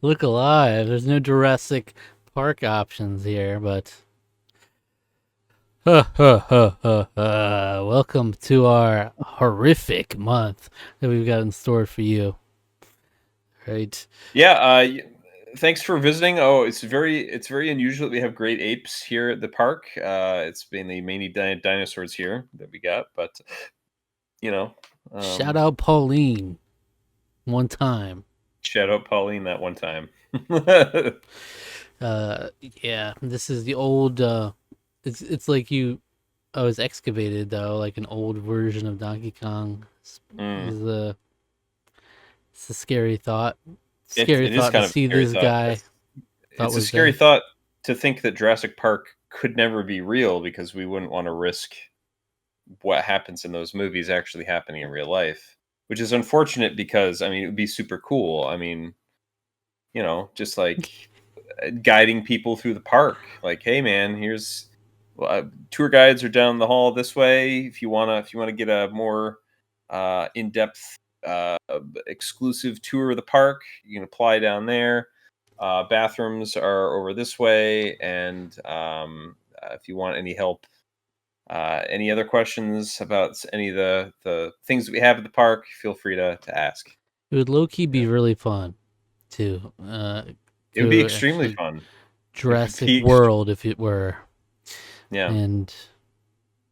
Look alive. There's no Jurassic Park options here, but welcome to our horrific month that we've got in store for you. Right? Yeah, thanks for visiting. Oh, it's very unusual that we have great apes here at the park. It's mainly dinosaurs here that we got, but you know, Shout um, out Pauline one time. shout out Pauline that one time. Yeah, this is the old. It's like you. I was excavated though, like an old version of Donkey Kong. Mm. Is a It's a scary thought. It Scary it is thought to kind of a see scary this thought. guy. Thought It's a was scary dead. thought to think that Jurassic Park could never be real because we wouldn't want to risk what happens in those movies actually happening in real life, which is unfortunate because I mean it would be super cool. I mean, just like guiding people through the park. Like, hey man, here's tour guides are down the hall this way. If you wanna get a more in depth exclusive tour of the park, you can apply down there. Bathrooms are over this way, and if you want any help, any other questions about any of the things that we have at the park, feel free to ask. It would low key Yeah. be really fun to It would be go extremely actually fun. It would Jurassic be World if it were, yeah. and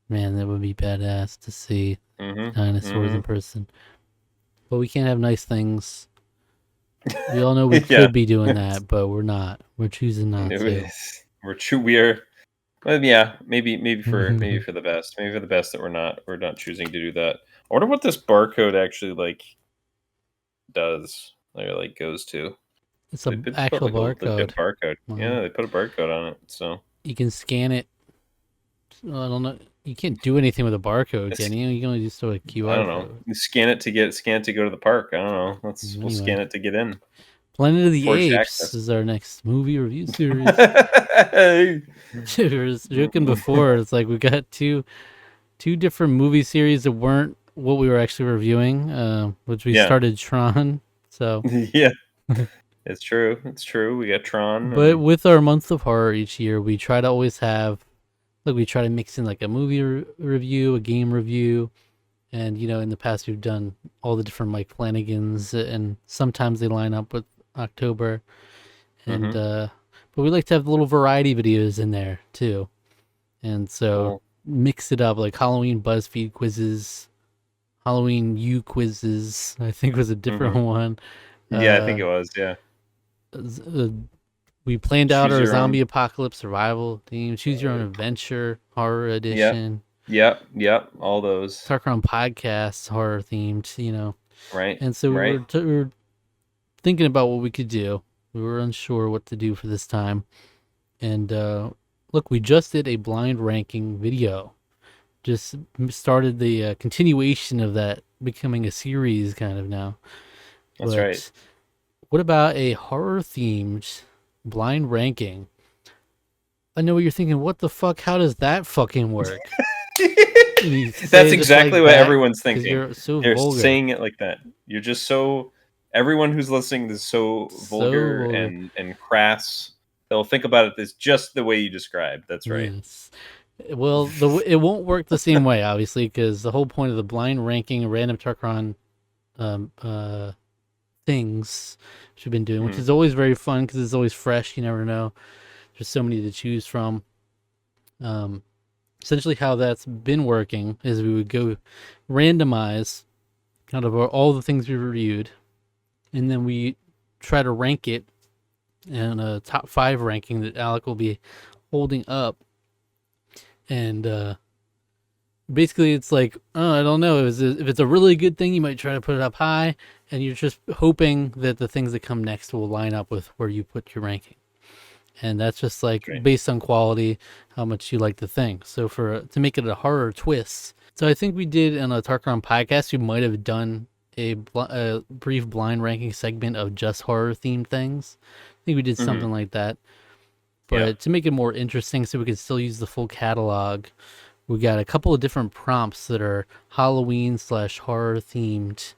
man, that would be badass to see Mhm. dinosaurs in Mhm. person. But we can't have nice things. We all know we Yeah. could be doing that, but we're not. We're choosing not It to. was we're true we are well, yeah, maybe for the best. Maybe for the best that we're not choosing to do that. I wonder what this barcode actually, like, does, or, like, goes to. It's They a did put, actual like, a barcode. legit barcode. Well, Yeah, they put a barcode on it, so you can scan it. Well, I don't know. You can't do anything with a barcode, can it's you? You can only just do a I QR don't know. code. You scan it to go to the park. I don't know. We'll Anyway, scan it to get in. Planet of the Forced Apes access. is our next movie review series. We were joking before. It's like we got two different movie series that weren't what we were actually reviewing. Which we Yeah. started Tron. So, Yeah. It's true. It's true. We got Tron but and with our month of horror each year, we try to always have like we try to mix in like a movie review, a game review, and in the past we've done all the different Mike Flanagan's, and sometimes they line up with October, and mhm. but we like to have the little variety videos in there too, and so Cool. mix it up like Halloween BuzzFeed quizzes, Halloween U quizzes. I think was a different Mhm. one. Yeah, I think Uh, it was, yeah. uh, we planned out Choose our your zombie own. apocalypse survival theme, choose your own adventure horror Yep. edition, Yep. Yep. All those. Tarqaron podcasts horror themed. Right. And so Right. we were thinking about what we could do. We were unsure what to do for this time. And look, we just did a blind ranking video. Just started the continuation of that becoming a series kind of now. That's right. But what about a horror themed blind ranking? I know what you're thinking. What the fuck? How does that fucking work? And you say That's it just exactly like what that everyone's because thinking. you're so They're vulgar. saying it like that. You're just so everyone who's listening is so So vulgar vulgar. and crass. They'll think about it as just the way you described. That's right. Yes. Well, it won't work the same way, obviously, because the whole point of the blind ranking random Tarkron um, uh, things we've been doing, which Mhm. is always very fun because it's always fresh. You never know. There's so many to choose from. Um, Essentially, how that's been working is we would go randomize out of all the things we reviewed, and then we try to rank it in a top five ranking that Alec will be holding up. And basically it's like, oh, I don't know, if it's a really good thing, you might try to put it up high, and you're just hoping that the things that come next will line up with where you put your ranking. And that's just like Right. based on quality, how much you like the thing. So for to make it a horror twist, so I think we did in a Tarkron podcast, we might have done a brief blind ranking segment of just horror themed things. I think we did Mhm. something like that. Yeah. But to make it more interesting, so we can still use the full catalog, we got a couple of different prompts that are Halloween slash horror themed,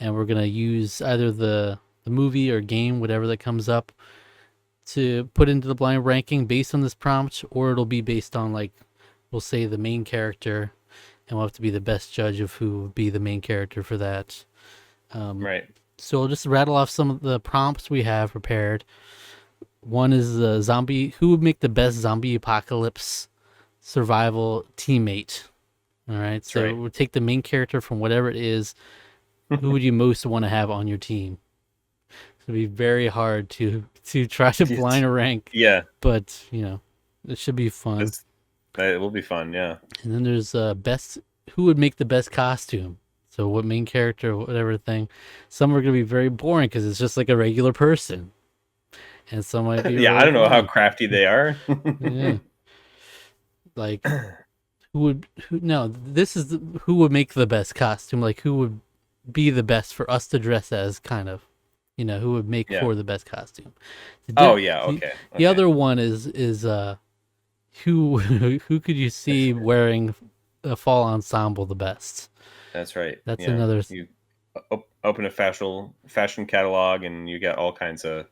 and we're gonna use either the the movie or game, whatever that comes up, to put into the blind ranking based on this prompt, or it'll be based on, like, we'll say the main character, and we'll have to be the best judge of who would be the main character for that. Right. So I'll just rattle off some of the prompts we have prepared. One is the zombie. Who would make the best zombie apocalypse survival teammate? All right. That's So right. we'll take the main character from whatever it is. Who would you most want to have on your team? It'll be very hard to try to Yes. blind rank, Yeah. but it should be fun. That's, that will be fun. Yeah. And then there's best. Who would make the best costume? So what main character, whatever thing. Some are gonna be very boring because it's just like a regular person, and some might be Yeah. I really don't know how fun. crafty they are. Yeah, like who would who? No, this is who would make the best costume. Like who would be the best for us to dress as, kind of. Who would make Yeah. for the best costume. Oh yeah. The, Okay. the Okay. other one is who who could you see wearing a fall ensemble the best? That's right. That's Yeah. another. You open a fashion catalog, and you get all kinds of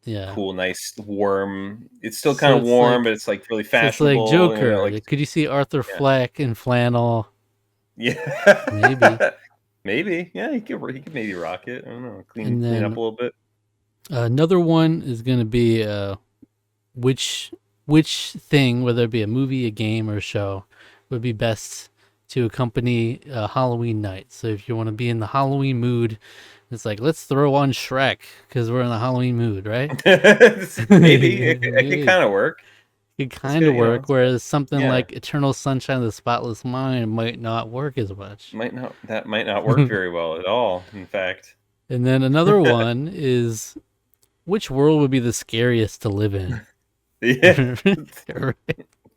Yeah. cool, nice, warm. It's still kind So of warm, but it's like really it's like fashionable. You know, Joker. like Could you see Arthur yeah, Fleck in flannel? Maybe. yeah, maybe. Yeah, he could maybe rock it. I don't know. And Clean up then a little bit. another one is going to be which which thing, whether it be a movie, a game, or a show, would be best to accompany a Halloween night. So if you want to be in the Halloween mood, it's like let's throw on Shrek because we're in the Halloween mood, right? Maybe it could Maybe. kind of work. It It's kind good, of work, whereas something yeah. like Eternal Sunshine of the Spotless Mind might not work as much. Might not work very well at all. In fact. And then another one is which world would be the scariest to live in? Yeah. Right?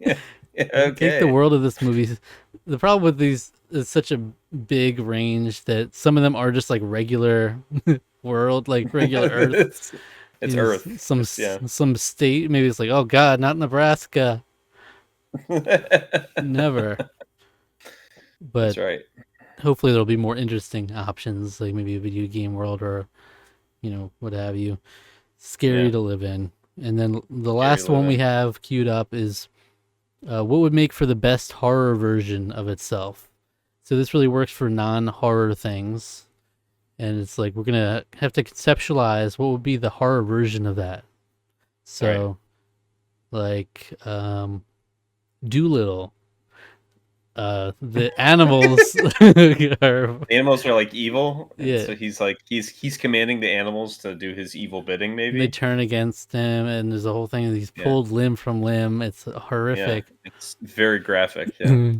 Yeah. Yeah, Take the okay. world of this movie. The problem with these is such a big range that some of them are just like regular world, like regular Earth. it's, it's Earth. Just yeah. Some state, maybe it's like, oh God, not Nebraska, never. But That's right. hopefully there'll be more interesting options, like maybe a video game world or what have you. Scary Yeah. to live in. And then the Scary last one we living. have queued up is what would make for the best horror version of itself. So this really works for non-horror things, and it's like we're gonna have to conceptualize what would be the horror version of that. Right. So, like, Doolittle, the animals are, Animals are like evil, and yeah, so he's commanding the animals to do his evil bidding. they Maybe. turn against him, and there's a whole thing. He's Yeah. pulled limb from limb. It's Yeah. horrific. It's very graphic. Yeah.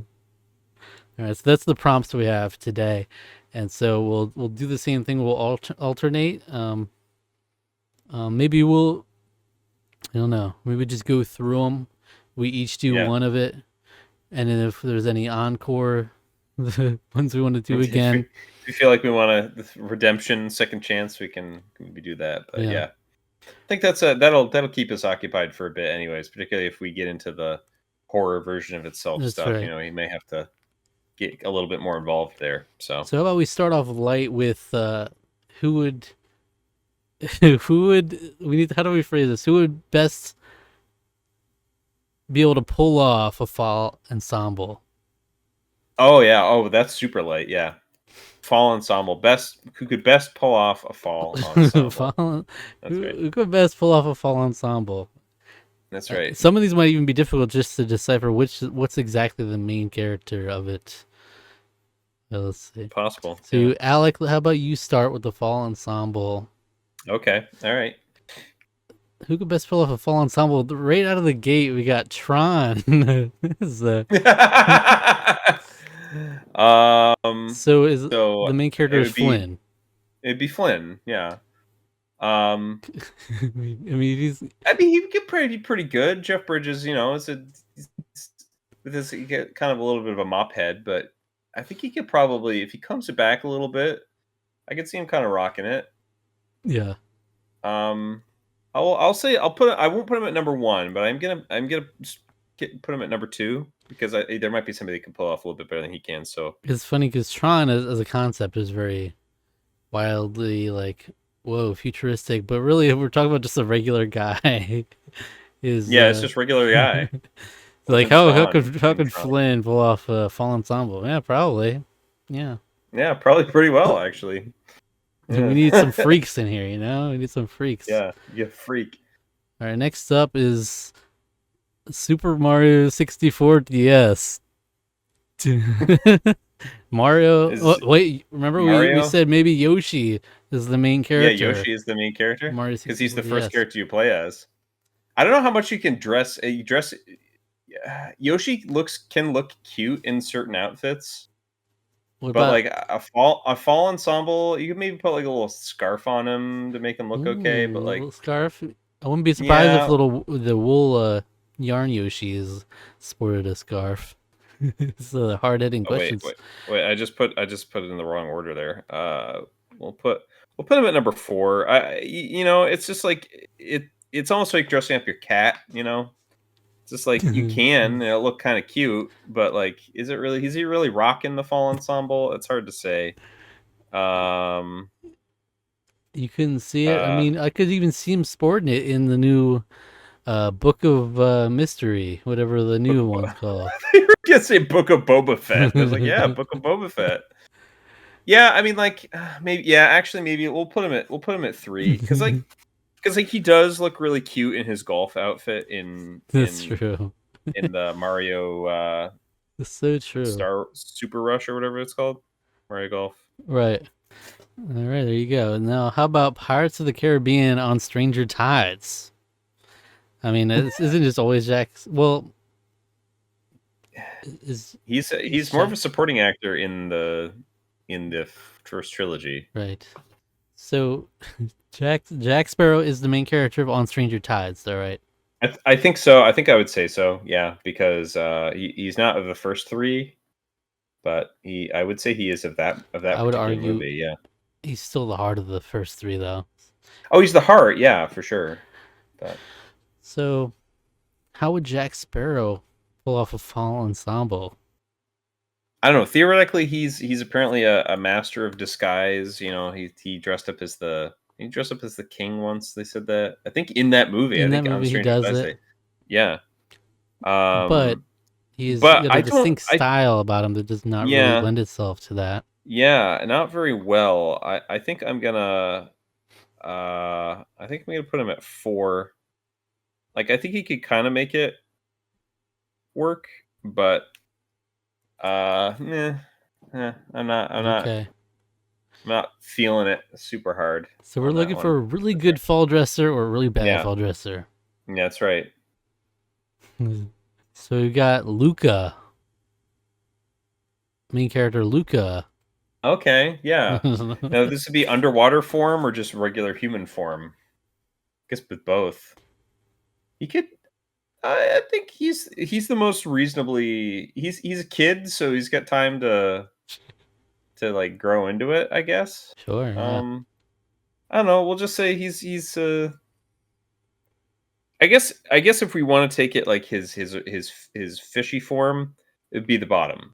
All right, so that's the prompts we have today, and so we'll do the same thing. We'll alternate. Maybe I don't know. Maybe just go through them. We each do Yeah. one of it, and then if there's any encore, the ones we want to do If we, again, if we feel like we want a redemption, second chance, we can maybe do that. But yeah, yeah, I think that'll keep us occupied for a bit, anyways. Particularly if we get into the horror version of itself that's stuff. right. You may have to get a little bit more involved there. So So how about we start off light with who would who would we need? How do we phrase this? Who would best be able to pull off a fall ensemble? oh yeah, oh that's super light. Yeah, fall ensemble best who could best pull off a fall ensemble. Fall, That's right. who could best pull off a fall ensemble? That's right. Some of these might even be difficult just to decipher what's exactly the main character of it. Let's see. Possible. Yeah. So, Alec, how about you start with the fall ensemble? Okay. All right. Who could best pull off a fall ensemble? Right out of the gate, we got Tron. This is, um. so is So the main character it is would be Flynn? it'd be Flynn. Yeah. Um. I mean, he's I mean, he could be pretty good. Jeff Bridges, he's with his he get kind of a little bit of a mop head, but I think he could probably, if he comes back a little bit, I could see him kind of rocking it. yeah. Um, I'll say I won't put him at number one, but I'm gonna put him at number two because there might be somebody that can pull off a little bit better than he can. So It's funny because Tron as a concept is very wildly like whoa, futuristic, but really, if we're talking about just a regular guy, is Yeah, it's just regular guy. like Wasn't Sean how in could Tron. Flynn pull off a fall ensemble? Yeah, probably. Yeah, Yeah, probably pretty well actually. we Yeah. need some freaks in here, you know. We need some freaks. Yeah, you freak. All right, next up is Super Mario 64 DS. Mario. Oh, Is wait, remember we Mario? said maybe Yoshi is the main Yeah, character. Yoshi is the main character Mario because he's 64 the first DS. character you play as. I don't know how much you can dress. You dress. Yeah, Yoshi can look cute in certain outfits, What but about like a fall ensemble, you could maybe put like a little scarf on him to make him look okay. But ooh, like, little scarf? I wouldn't be surprised if yeah, the wool yarn Yoshi is sported a scarf. So the hard hitting oh, wait, questions. wait, wait. I just put it in the wrong order there. We'll put we'll put him at number four. It's just like it's almost like dressing up your cat. It's just like you can, and it'll look kind of cute, but like, is he really rocking the fall ensemble? It's hard to say. Um, You couldn't see it. I uh, mean, I could even see him sporting it in the new Book of Mystery, whatever the Book new of one's called. they were gonna say Book of Boba Fett. I was like, yeah, Book of Boba Fett. Yeah, I mean, like, maybe, yeah, actually, maybe we'll put him at three because he does look really cute in his golf outfit in That's true. the Mario It's so true. Star Super Rush or whatever it's called, Mario Golf. Right. All right, there you go. Now, how about Pirates of the Caribbean on Stranger Tides? I mean, isn't just always Jack's? Well, is He's more of a Jack supporting actor in the first trilogy. right? So, Jack Sparrow is the main character of On Stranger Tides. All right. I think so. I think I would say so. Yeah, because he's not of the first three, but I would say he is of that I would particular argue movie. Yeah. he's still the heart of the first three, though. Oh, he's the heart. Yeah, for sure. But So, how would Jack Sparrow pull off a fall ensemble? I don't know. Theoretically, he's apparently a master of disguise. He dressed up as the king once. They said that. I think in that movie. I In that think on movie, he Stranger does Tides. it, Yeah. but Um, he's but got I a don't. distinct style about him that does not really Yeah, lend itself to that. yeah, not very well. I think I'm gonna. I think I'm gonna put him at four. Like, I think he could kind of make it work, but meh, I'm not. I'm not. Okay. I'm not feeling it super hard So we're on that looking for one. a really good fall dresser or a really bad Yeah, fall dresser. yeah, that's right. So we got Luca, main character Luca. Okay, yeah. Now this would be underwater form or just regular human form. I guess with both. He could. I think he's the most reasonably. He's a kid, so he's got time to like grow into it. I guess. Sure, yeah. Um, I don't know. We'll just say he's. I guess if we want to take it like his fishy form, it'd be the bottom.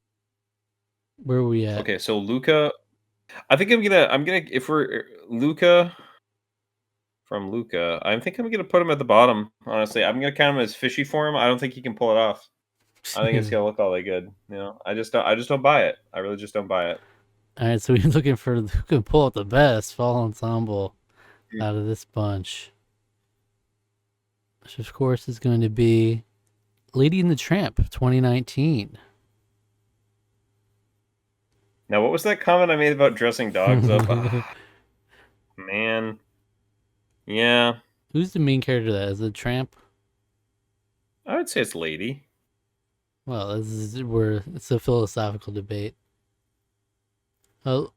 Where are we at? Okay, so Luca. I think I'm gonna if we're Luca from Luca. I think I'm gonna put him at the bottom. Honestly, I'm gonna count him as fishy form. I don't think he can pull it off. I think it's gonna look all that good. I just don't buy it. I really just don't buy it. All right, so we're looking for who can pull out the best fall ensemble Mm. out of this bunch. Which, of course, is going to be Lady and the Tramp 2019. Now, what was that comment I made about dressing dogs up? Ah, man, yeah, Who's the main character of that? Is it Tramp? I would say it's Lady. Well, it's a philosophical debate. Oh,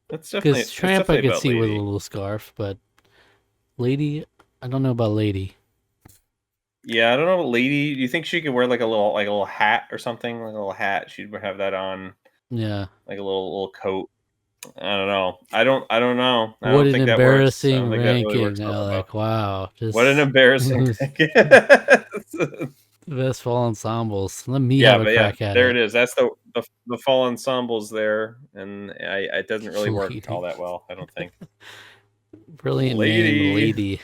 because It's Tramp I definitely could about see with a Lady. little scarf, but Lady, I don't know about Lady. Yeah, I don't know, Lady. Do you think she could wear like a little hat or something? Like a little hat, she'd have that on, Yeah. like a little coat. I don't know. I don't know. I What don't an think that works. I don't embarrassing think that really works ranking, out that well. Alec. Wow. What an Just embarrassing the pick. best fall ensembles. Let me Yeah, have a but yeah, crack at there it it. is. That's the fall ensembles there, and it doesn't really work all Lady. that well. I don't think. Brilliant name, Lady. Lady.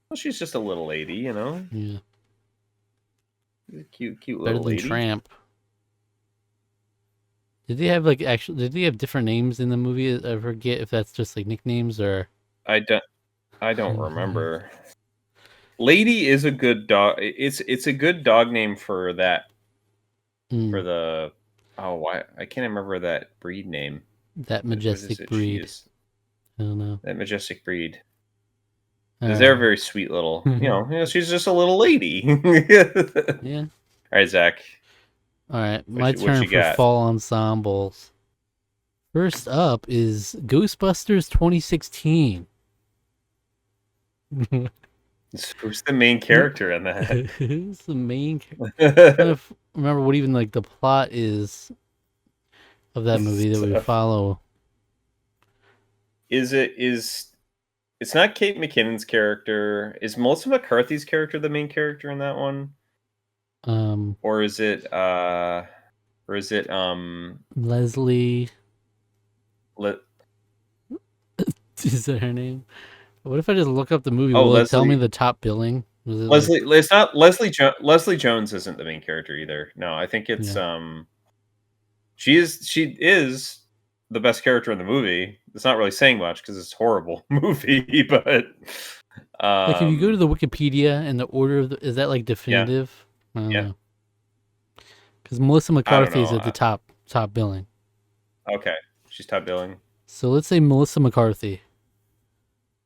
Well, she's just a little lady, you know. Yeah, She's a cute, cute better little than lady. Tramp. Did they have like actually? Did they have different names in the movie? I forget if that's just like nicknames or. I don't. I don't remember. Lady is a good dog. It's a good dog name for that. For Mm, the why I can't remember that breed name. that What is majestic it? She breed. is I don't know. that majestic breed. All Because they're right. very sweet little. She's just a little lady. Yeah. All right, Zach. All right. My What turn you for got? fall ensembles. First up is Ghostbusters 2016. Who's the main character in that? Who's the main? Trying to remember what even like the plot is of that movie that we follow. Is it's not Kate McKinnon's character? Is Melissa McCarthy's character the main character in that one, Um, or is it Leslie Le- is that her name? What if I just look up the movie? oh Will it tell me Leslie the top billing? Was it like Leslie? It's not Leslie Jones isn't the main character either. No, I think it's yeah? she is the best character in the movie. It's not really saying much because it's a horrible movie, but Like if you go to um the Wikipedia and the order of is that like yeah, definitive? I don't yeah. know. Because Melissa I don't McCarthy is know. at the top billing. Okay, she's top billing. So let's say Melissa McCarthy,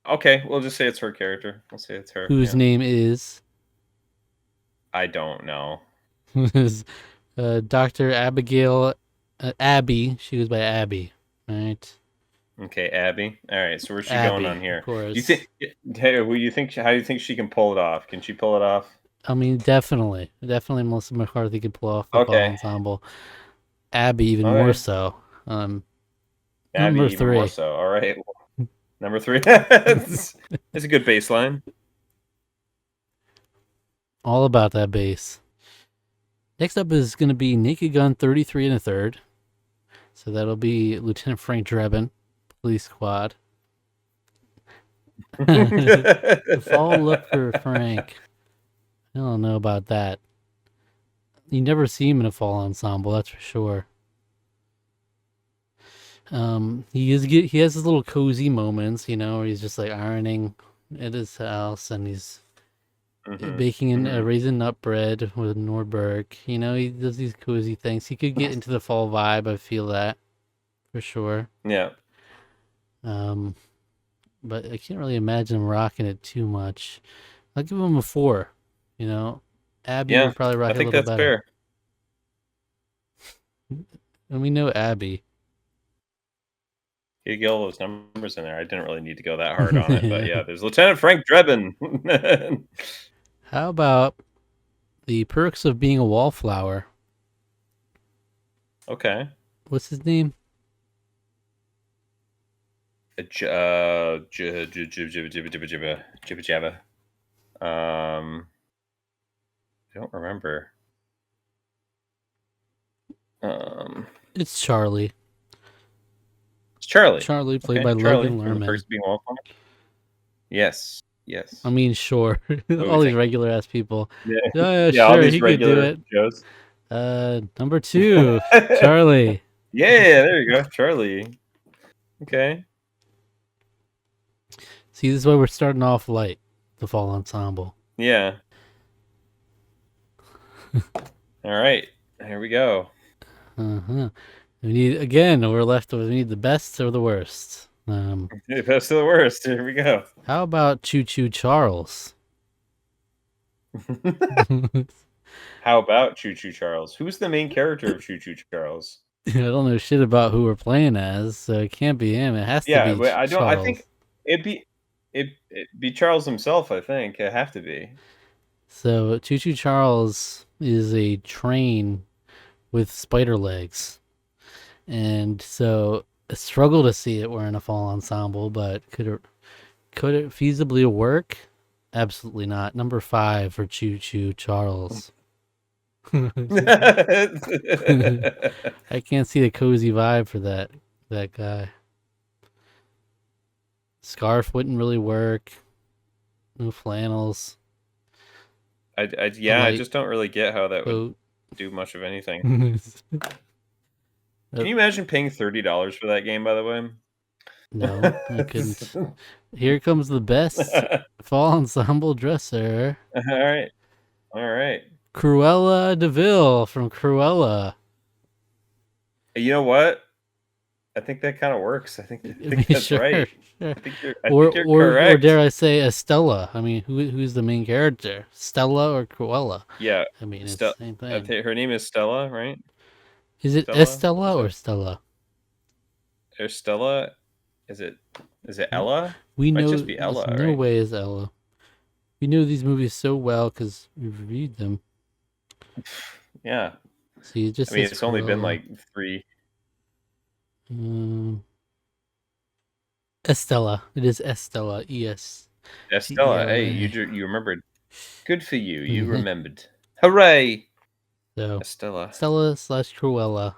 Okay, we'll just say it's her character. We'll say it's her. whose Yeah. name is I don't know. is Dr. Abigail Abby. She goes by Abby, right? Okay, Abby. All right. So where's she going Abby, on of here? Do you course. think? Hey, who you think? How do you think she can pull it off? Can she pull it off? I mean, definitely Melissa McCarthy could pull off the fall Okay. ensemble. Abby even more Okay. so. Abby Number even more three. so. All right. Number three. That's a good baseline. All about that bass. Next up is going to be Naked Gun 33 and a third. So that'll be Lieutenant Frank Drebin, Police Squad. The fall look for Frank. I don't know about that. You never see him in a fall ensemble, that's for sure. He has his little cozy moments, where he's just like ironing at his house and he's baking in a raisin nut bread with Norberg. He does these cozy things. He could get into the fall vibe. I feel that for sure. Yeah. But I can't really imagine him rocking it too much. I'll give him a 4. Abby Yeah. would probably rock I it a think little that's better. fair. And we know Abby. You get all those numbers in there. I didn't really need to go that hard on it, but yeah, there's Lieutenant Frank Drebin. How about the perks of being a wallflower? Okay. What's his name? Jibba Jabba. I don't remember. It's Charlie. It's Charlie. Charlie, played Okay, by Charlie Logan from the Perks Lerman. of Being a Wallflower. Yes. Yes. I mean, sure. What do All we these think? regular ass people. Yeah. Yeah, Yeah, all sure, these he could do regular it. shows. Number 2, Charlie. Yeah, there you go, Charlie. Okay. See, this is why we're starting off light. The fall ensemble. Yeah. All right. Here we go. We need the best or the worst. Best to the worst. Here we go. How about Choo Choo Charles? How about Choo Choo Charles? Who's the main character of Choo Choo Charles? I don't know shit about who we're playing as, so it can't be him. It has to Yeah, be but I don't. I Charles. think it'd be Charles himself. I think it have to be. So Choo Choo Charles is a train with spider legs, and so I struggle to see it wearing a fall ensemble. But could it feasibly work? Absolutely not. Number 5 for Choo Choo Charles. I can't see the cozy vibe for that guy. Scarf wouldn't really work. No flannels. A Yeah, I light just don't really get how that would coat. do much of anything. Uh, Can you imagine paying $30 for that game, by the way? no, I couldn't. Here comes the best fall ensemble dresser. All right. All right. Cruella DeVille from Cruella. You know what? I think that kind of works. I think that's Sure, right. sure. I think you're Or dare correct. I say Estella? I mean, who's the main character? Stella or Cruella? Yeah. I mean, it's the same I thing. think her name is Stella, right? Is it Stella? Estella Is or it Stella? or Stella? Is it is it Ella? We Might know just be there's Ella, no right? way is Ella. We know these movies so well because we reviewed them. Yeah. See, it just I mean, says it's only been Cruella. like three. Um, Estella. It is Estella. Estella, hey, Estella. you remembered. Good for you. You remembered. Hooray! So, Estella. Stella slash Cruella.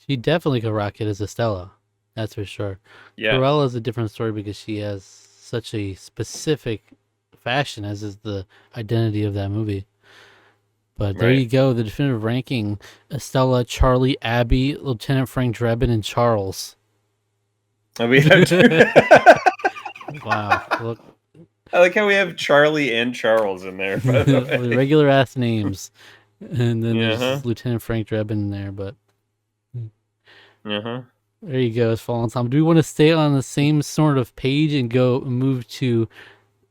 She definitely could rock it as Estella. That's for sure. Yeah. Cruella is a different story because she has such a specific fashion, as is the identity of that movie. But there Right. you go, the definitive ranking: Estella, Charlie, Abby, Lieutenant Frank Drebin, and Charles. And we have Wow, look, I like how we have Charlie and Charles in there, by the the way. regular ass names, and then Yeah, there's huh? just Lieutenant Frank Drebin in there. But Uh-huh. there you go, it's Fallen Tom. Do we want to stay on the same sort of page and go move to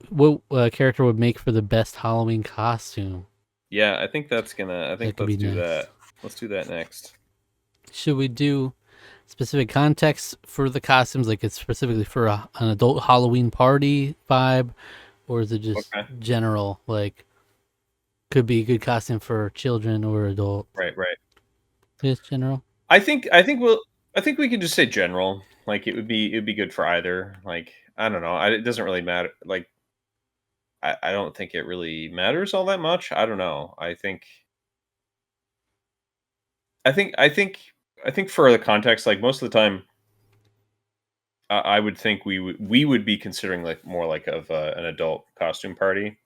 what character would make for the best Halloween costume? Yeah, I That think could be let's do next. that. Let's do that next. Should we do specific context for the costumes, like it's specifically for an adult Halloween party vibe, or is it just Okay. general? Like, could be a good costume for children or adult. Right, right. Just general. I think we can just say general. Like it would be good for either. Like I don't know. It doesn't really matter. Like I don't think it really matters all that much. I don't know. I think I think for the context, like most of the time, I would think we would be considering like more like of an adult costume party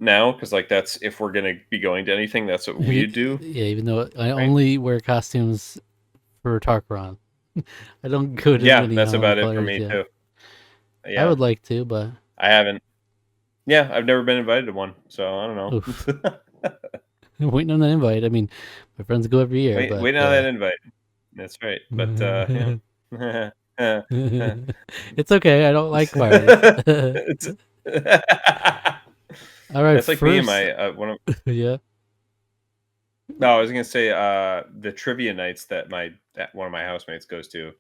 now because like that's if we're gonna be going to anything, that's what we'd do, Yeah, even though I right? only wear costumes for Tarqaron, I don't go to Yeah, many that's Halloween about it for parties me yet. too. I Yeah, would like to, but I haven't. Yeah, I've never been invited to one, so I don't oof, know. I'm waiting on that invite. I mean, my friends go every year, but Wait on that invite. That's right. But yeah. it's okay. I don't like parties. It's All right, That's like me and first, my one of yeah. no, I was gonna say the trivia nights that one of my housemates goes to.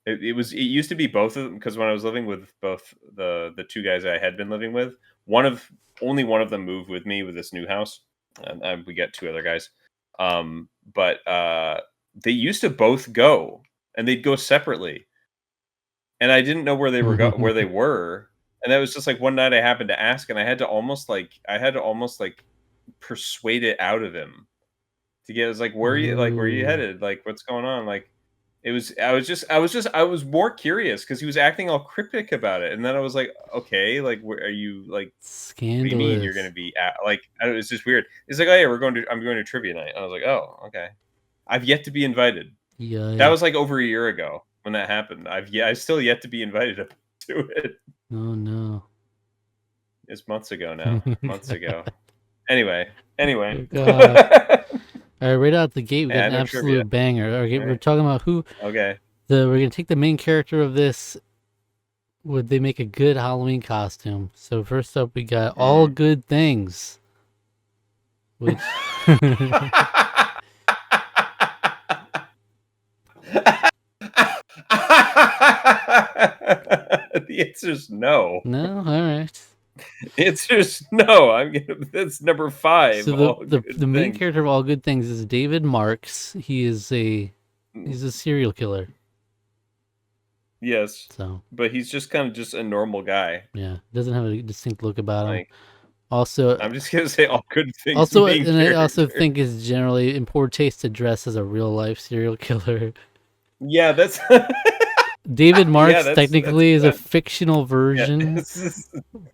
It used to be both of them because when I was living with both the two guys I had been living with, one of only one of them moved with me with this new house, and we got two other guys. But they used to both go, and they'd go separately, and I didn't know where they were, and that was just like one night I happened to ask, and I had to almost like persuade it out of him to get. I was like where are you Ooh, headed? Like what's going on? Like it was I was more curious because he was acting all cryptic about it, and then I was like, okay, like where are you like? What do you mean you're gonna scandalous. be at, like? It was just weird. He's like, oh yeah, I'm going to trivia night. I was like, oh okay. I've yet to be invited. That was like Yikes. over a year ago when that happened. I've still yet to be invited to it. Oh no. It's months ago now. Months ago. Anyway, anyway. Oh god. All right, right out the gate, we got Yeah, an no trivia. absolute banger. Okay, All we're right. talking about who Okay. we're gonna take the main character of this. Would they make a good Halloween costume? So first up, we got All Mm. Good Things, which The answer is no. no, all right. The answer is no. I'm gonna. That's number five. So the, All the good the main things. character of All Good Things is David Marks. He's a serial killer. Yes, So but he's just kind of just a normal guy. yeah, doesn't have a distinct look about him. Like Also, I'm just gonna say all good things main and I also character. think it's generally in poor taste to dress as a real life serial killer. Yeah, that's David Yeah, Marks that's technically is a that. fictional Yeah, version,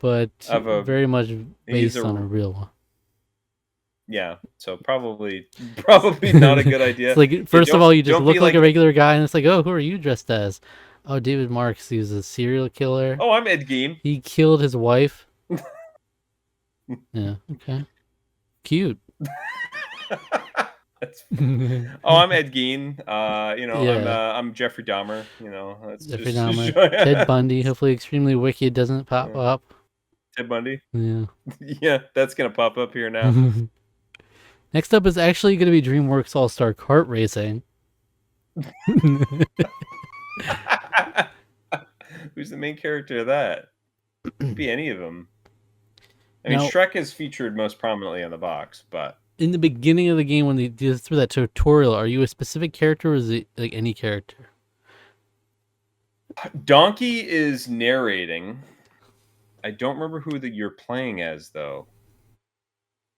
but of a very much he's based on a a real one. yeah. So probably not a good It's idea. like, Yeah, first of all, you just don't be look like like, a regular guy, and it's like, oh, who are you dressed as? Oh, David Marks. He was a serial killer. oh, I'm Ed Gein. He killed his wife. Yeah. Okay. Cute. That's funny. Oh, I'm Ed Gein. Yeah. I'm Jeffrey Dahmer. That's Jeffrey just Dahmer. Ted Bundy. Hopefully, extremely wicked doesn't pop up. Ted Bundy. Yeah. Yeah, that's gonna pop up here now. Next up is actually going to be DreamWorks All Star Kart Racing. Who's the main character of that? Could be any of them. I mean, Now, Shrek is featured most prominently on the box, but in the beginning of the game, when they did through that tutorial, are you a specific character or is it like any character? Donkey is narrating. I don't remember who you're playing as though.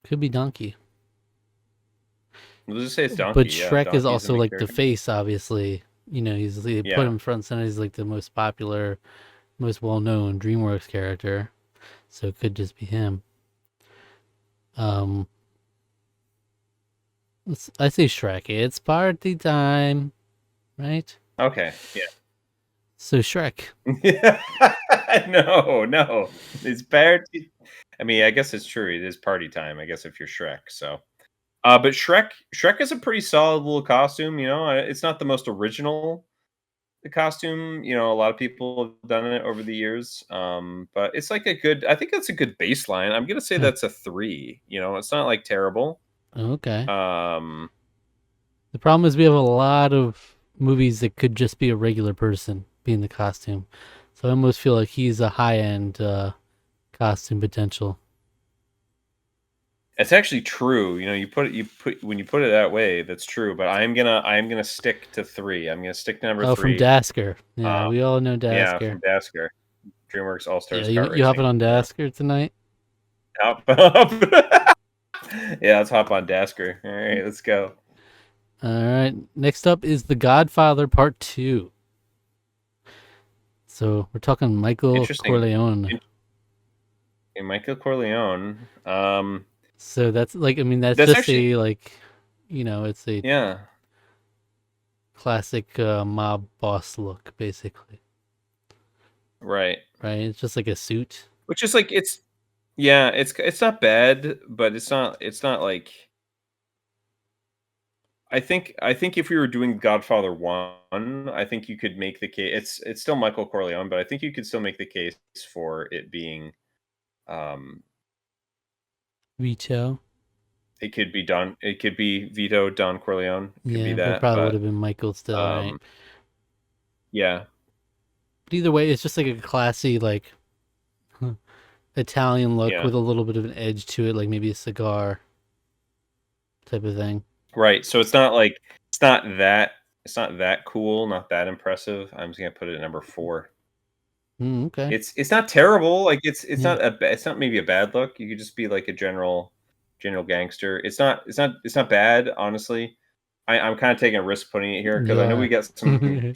Could be Donkey. We'll just say it's But Donkey. Yeah, Shrek is Donkey is the also main like the character. face, obviously. They put Yeah, him front and center. He's like the most popular, most well known DreamWorks character. So it could just be him. Um, I say Shrek. It's party time, right? okay. So Shrek. Yeah. No. It's party. I mean, I guess it's true. It is party time. I guess if you're Shrek. So, but Shrek is a pretty solid little costume. It's not the most original costume. A lot of people have done it over the years. But it's like a good. I think that's a good baseline. I'm gonna say Huh. that's a 3. It's not like terrible. Okay. Um, The problem is we have a lot of movies that could just be a regular person being the costume. So I almost feel like he's a high end costume potential. It's actually true. When you put it that way, that's true. But I'm gonna stick to 3. I'm gonna stick to number Oh, from 3. Dasker. Yeah, Um, we all know yeah, Dasker. from Dasker, DreamWorks All Yeah, Stars you Kart you hopping Racing. on Dasker tonight? Hop. Yeah, let's hop on Dasker. All right, let's go. All right. Next up is The Godfather Part 2. So we're talking Michael Interesting. Corleone. And Michael Corleone. So that's like, I mean, that's That's just actually, a like, it's a yeah, classic mob boss look, basically, right. right? It's just like a suit. Which is like yeah, it's not bad, but it's not like. I think if we were doing Godfather 1, I think you could make the case. It's still Michael Corleone, but I think you could still make the case for it being. Um, Vito. it could be Don. It could be Vito Don Corleone. It could be Yeah, but it that, probably would but have been Michael still, right? um, yeah, But either way, it's just like a classy, like Italian look yeah, with a little bit of an edge to it, like maybe a cigar type of thing. right. So it's not that cool, not that impressive. I'm just gonna put it at number 4. Okay. It's not terrible. Like Yeah. it's not maybe a bad look. You could just be like a general gangster. It's not bad, honestly. I'm kind of taking a risk putting it here because You I know we are. got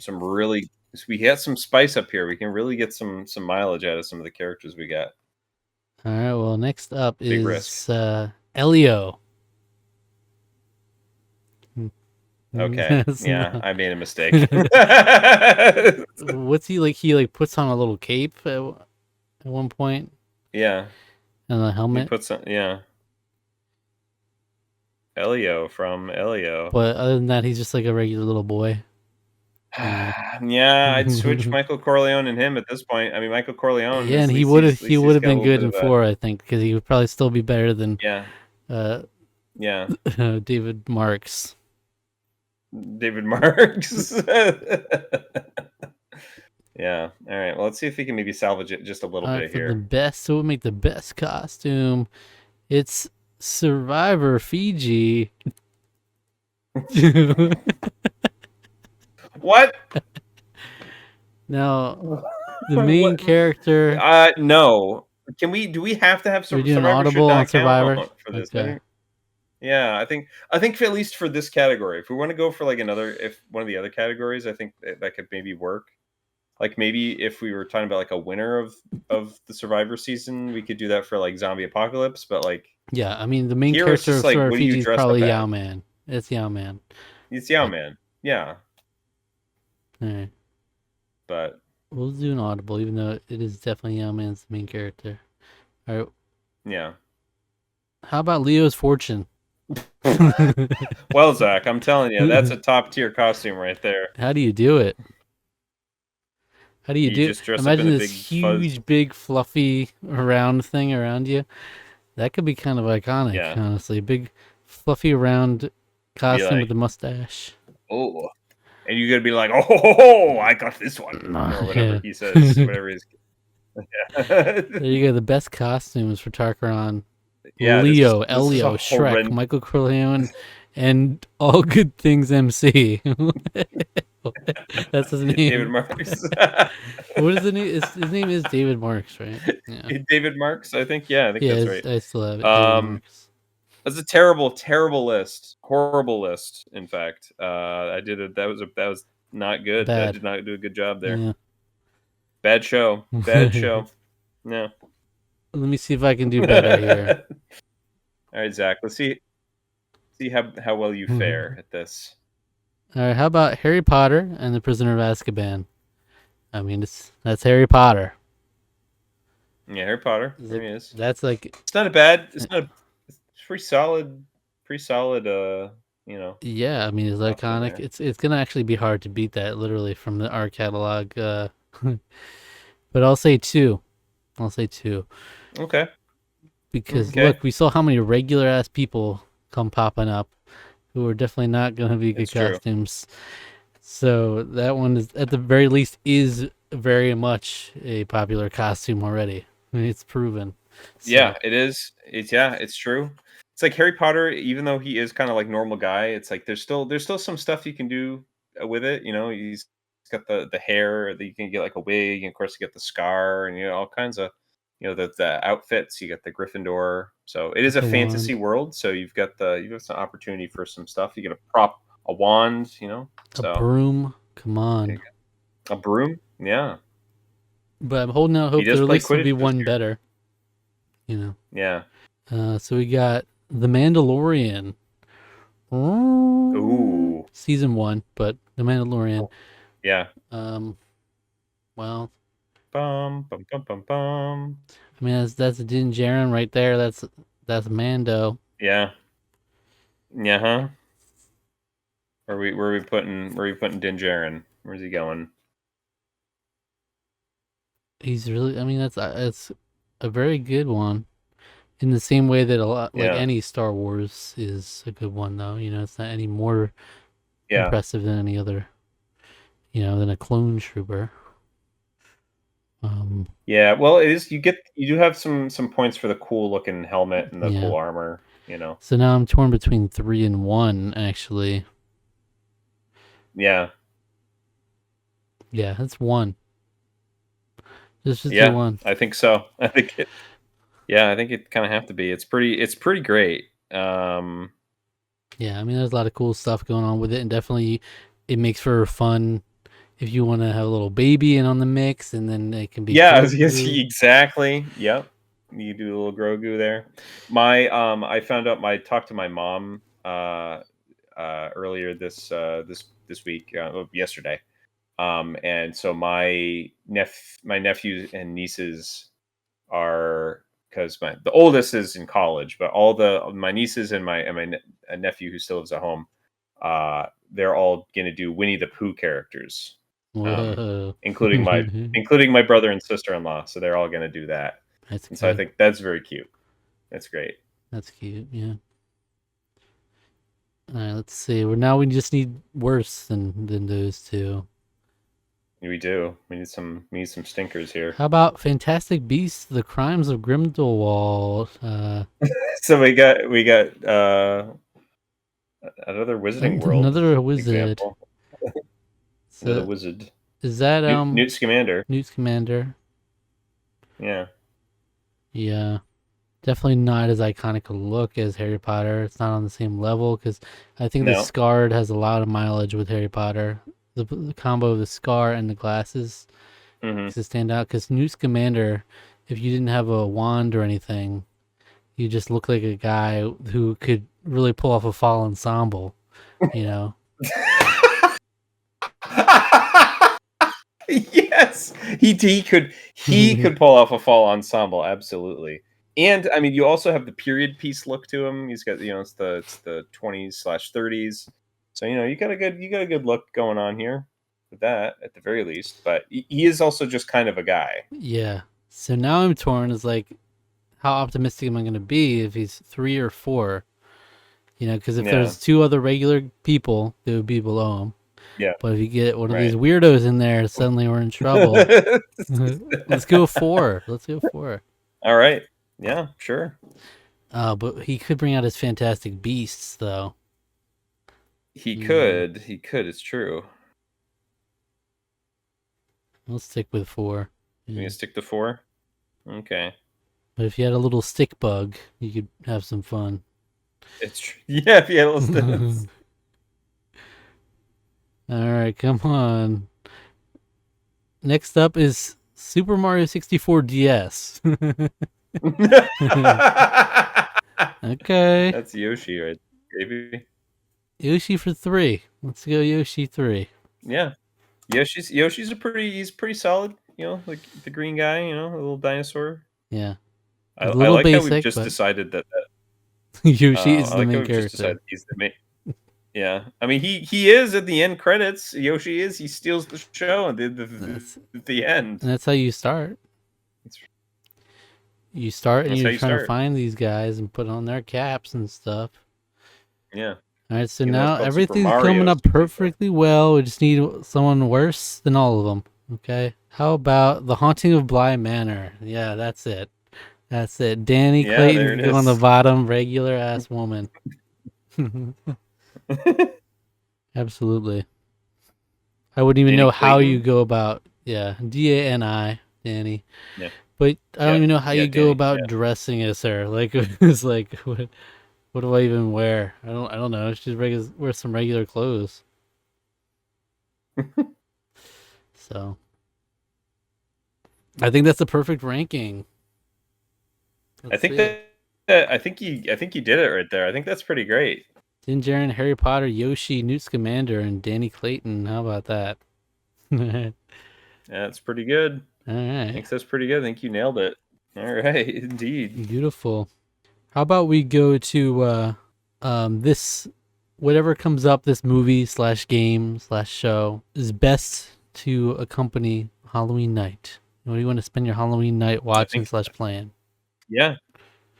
some really we got some spice up here. We can really get some mileage out of some of the characters we got. All right. Well, next up Big risk. is Elio. Okay. That's Yeah, not- I made a mistake. What's he like? He like puts on a little cape at one point Yeah, and a he helmet. puts on, yeah. Elio from Elio. But other than that, he's just like a regular little boy. Yeah. Yeah, I'd switch Michael Corleone and him at this point. I mean, Michael Corleone, Yeah, at and he least would have he's at he least would he's have got a been little good bit in of a, 4, I think, because he would probably still be better than yeah, uh, yeah. David Marks. David Marks. Yeah. All right. Well, let's see if we can maybe salvage it just a little All right, bit for the here. best, so we'll make the best costume. It's Survivor Fiji. What? Now, the main character. No. Do we have to have Are we doing Survivor should Audible on not count Survivor? for this? Okay. Yeah, I think at least for this category, if we want to go for like if one of the other categories, I think that could maybe work. Like maybe if we were talking about like a winner of the Survivor season, we could do that for like Zombie Apocalypse. But like Yeah, I mean the main here, it's character just of like, Sword what do you RPG is dress up probably Yao as? Man. It's Yao Man. It's Yao Like, Man, yeah. all right. But We'll do an audible, even though it is definitely Yao Man's the main character. All right. yeah. How about Leo's Fortune? Well, Zach, I'm telling you, that's a top tier costume right there. How do you do it? How do you You do? just dress up in Imagine a this big fuzz. huge, big, fluffy, round thing around you. That could be kind of iconic, Yeah, honestly. Big, fluffy, round be costume like, with a mustache. oh, and you're gonna be like, oh, ho, ho, ho, I got this one, or whatever Yeah. he says, whatever his. There you go. The best costumes for Tarqaron. Yeah, Leo, this is a Elio, Shrek, horrendous. Michael Corleone, and All Good Things MC. That's his David name. Marks. What is the name? His name is David Marks, right? Yeah. David Marks, I think. Yeah, I think Yeah, that's right. I still have it. David Um, Marks. that's a terrible, terrible list. Horrible list. In fact, I did it. That was not good. I Bad. did not do a good job there. Yeah. Bad show. Bad show. No. Let me see if I can do better here. All right, Zach. Let's see how well you fare at this. All right, how about Harry Potter and the Prisoner of Azkaban? I mean, that's Harry Potter. Yeah, Harry Potter. There he is. That's like, It's not a bad. It's not. It's pretty solid. Pretty solid. yeah. I mean, it's Costume iconic. there. It's gonna actually be hard to beat that, literally from the art catalog. But I'll say two. I'll say two Okay. because Okay. look, we saw how many regular ass people come popping up, who are definitely not gonna be good It's true. costumes. So that one is, at the very least, is very much a popular costume already. I mean, it's proven. So, Yeah, it is. It's true. It's like Harry Potter, even though he is kind of like normal guy, it's like there's still some stuff you can do with it. You know, he's got the hair that you can get like a wig, and of course you get the scar, and all kinds of the outfits. You get the Gryffindor, so it is a the fantasy wand, world. So you've got some opportunity for some stuff. You get a prop, a wand, a so broom. Come there you on. go. A broom. Yeah, But I'm holding out he hope does there at play least will be Quidditch this one year. better. You know. Yeah. So we got The Mandalorian. Ooh. Season 1, but The Mandalorian. Yeah. Well, Bum bum bum bum bum. I mean that's Din Djarin right there. That's Mando. Yeah. Yeah, huh? Where are we putting Din Djarin? Where's he going? He's really. I mean that's a very good one. In the same way that a lot, like Yeah. any Star Wars is a good one, though. You know, it's not any more Yeah. impressive than any other. You know, than a clone trooper. Yeah. Well, it is you do have some points for the cool looking helmet and the Yeah. cool armor. So now I'm torn between 3 and 1, actually. Yeah. Yeah, that's 1. Just do Yeah. 1. I think so. I think it kind of have to be. It's pretty great. Yeah, I mean, there's a lot of cool stuff going on with it, and definitely it makes for fun if you want to have a little baby in on the mix, and then it can be Yeah, I was gonna say Grogu. exactly. Yep. You do a little Grogu there. I found out I talked to my mom earlier this week, yesterday. And so my nephews and nieces are, because the oldest is in college, but all my nieces and my nephew who still lives at home, they're all gonna do Winnie the Pooh characters, Whoa. including my brother and sister-in-law. So they're all gonna do that, That's and so I good. think that's very cute. That's great. That's cute, yeah. All right, let's see. Well, now we just need worse than those two. We do. We need some stinkers here. How about Fantastic Beasts: The Crimes of Grindelwald? So we got another Wizarding World Another wizard. example. Another So wizard. is that Newt Scamander. Newt Scamander? Yeah. Yeah, definitely not as iconic a look as Harry Potter. It's not on the same level because I think the No. Scarred has a lot of mileage with Harry Potter. The combo of the scar and the glasses Hmm. to stand out. Because Newt Scamander, if you didn't have a wand or anything, you just look like a guy who could really pull off a fall ensemble. You know. Yes, he could pull off a fall ensemble, absolutely. And I mean, you also have the period piece look to him. He's got, it's the 20s/30s, so you got a good look going on here with that at the very least. But he is also just kind of a guy. Yeah. So now I'm torn. Is like, how optimistic am I going to be if he's 3 or 4? Because if Yeah, there's 2 other regular people, they would be below him. yeah, But if you get one of these right. weirdos in there, suddenly we're in trouble. Let's go 4. Let's go 4. All right, yeah, sure. But he could bring out his Fantastic Beasts, though. He Mm, could, he could. It's true. Let's stick with 4. You Yeah. gonna stick to 4? Okay. But if you had a little stick bug, you could have some fun. It's true. Yeah, if you had a little All distance. right, come on. Next up is Super Mario 64 DS. Okay. That's Yoshi, right? Baby. Yoshi for 3. Let's go Yoshi 3. Yeah. Yoshi's he's pretty solid, like the green guy, a little dinosaur. Yeah. I, A I little like how we've basic, just but decided that Yoshi is I the like how main we've just character. decided he's the main. Yeah. I mean he is at the end credits. Yoshi is, he steals the show That's at the end. and that's how you start. That's, You start and that's how you're you trying to start. find these guys and put on their caps and stuff. Yeah. All right, so Even though it's now called Super everything's coming Mario up 64. perfectly well. We just need someone worse than all of them. Okay. How about The Haunting of Bly Manor? Yeah, that's it. That's it. Danny Yeah, Clayton there could it go on the is. bottom, regular ass woman. Absolutely. I wouldn't even Danny know how you Clayton. go about, yeah, Dani, Danny. Yeah. But I don't Yeah. even know how Yeah, you go Danny. about Yeah. dressing as her. Like, it's like, what do I even wear? I don't know. Just wear some regular clothes. So I think that's the perfect ranking. I Let's think see. I think you did it right there. I think that's pretty great. Din Djarin, Harry Potter, Yoshi, Newt Scamander, and Danny Clayton. How about that? All Yeah, that's pretty good. I right. think that's pretty good. I think you nailed it. All right, indeed. Beautiful. How about we go to this whatever comes up, this movie slash game slash show is best to accompany Halloween night. What do you want to spend your Halloween night I watching think slash playing? yeah,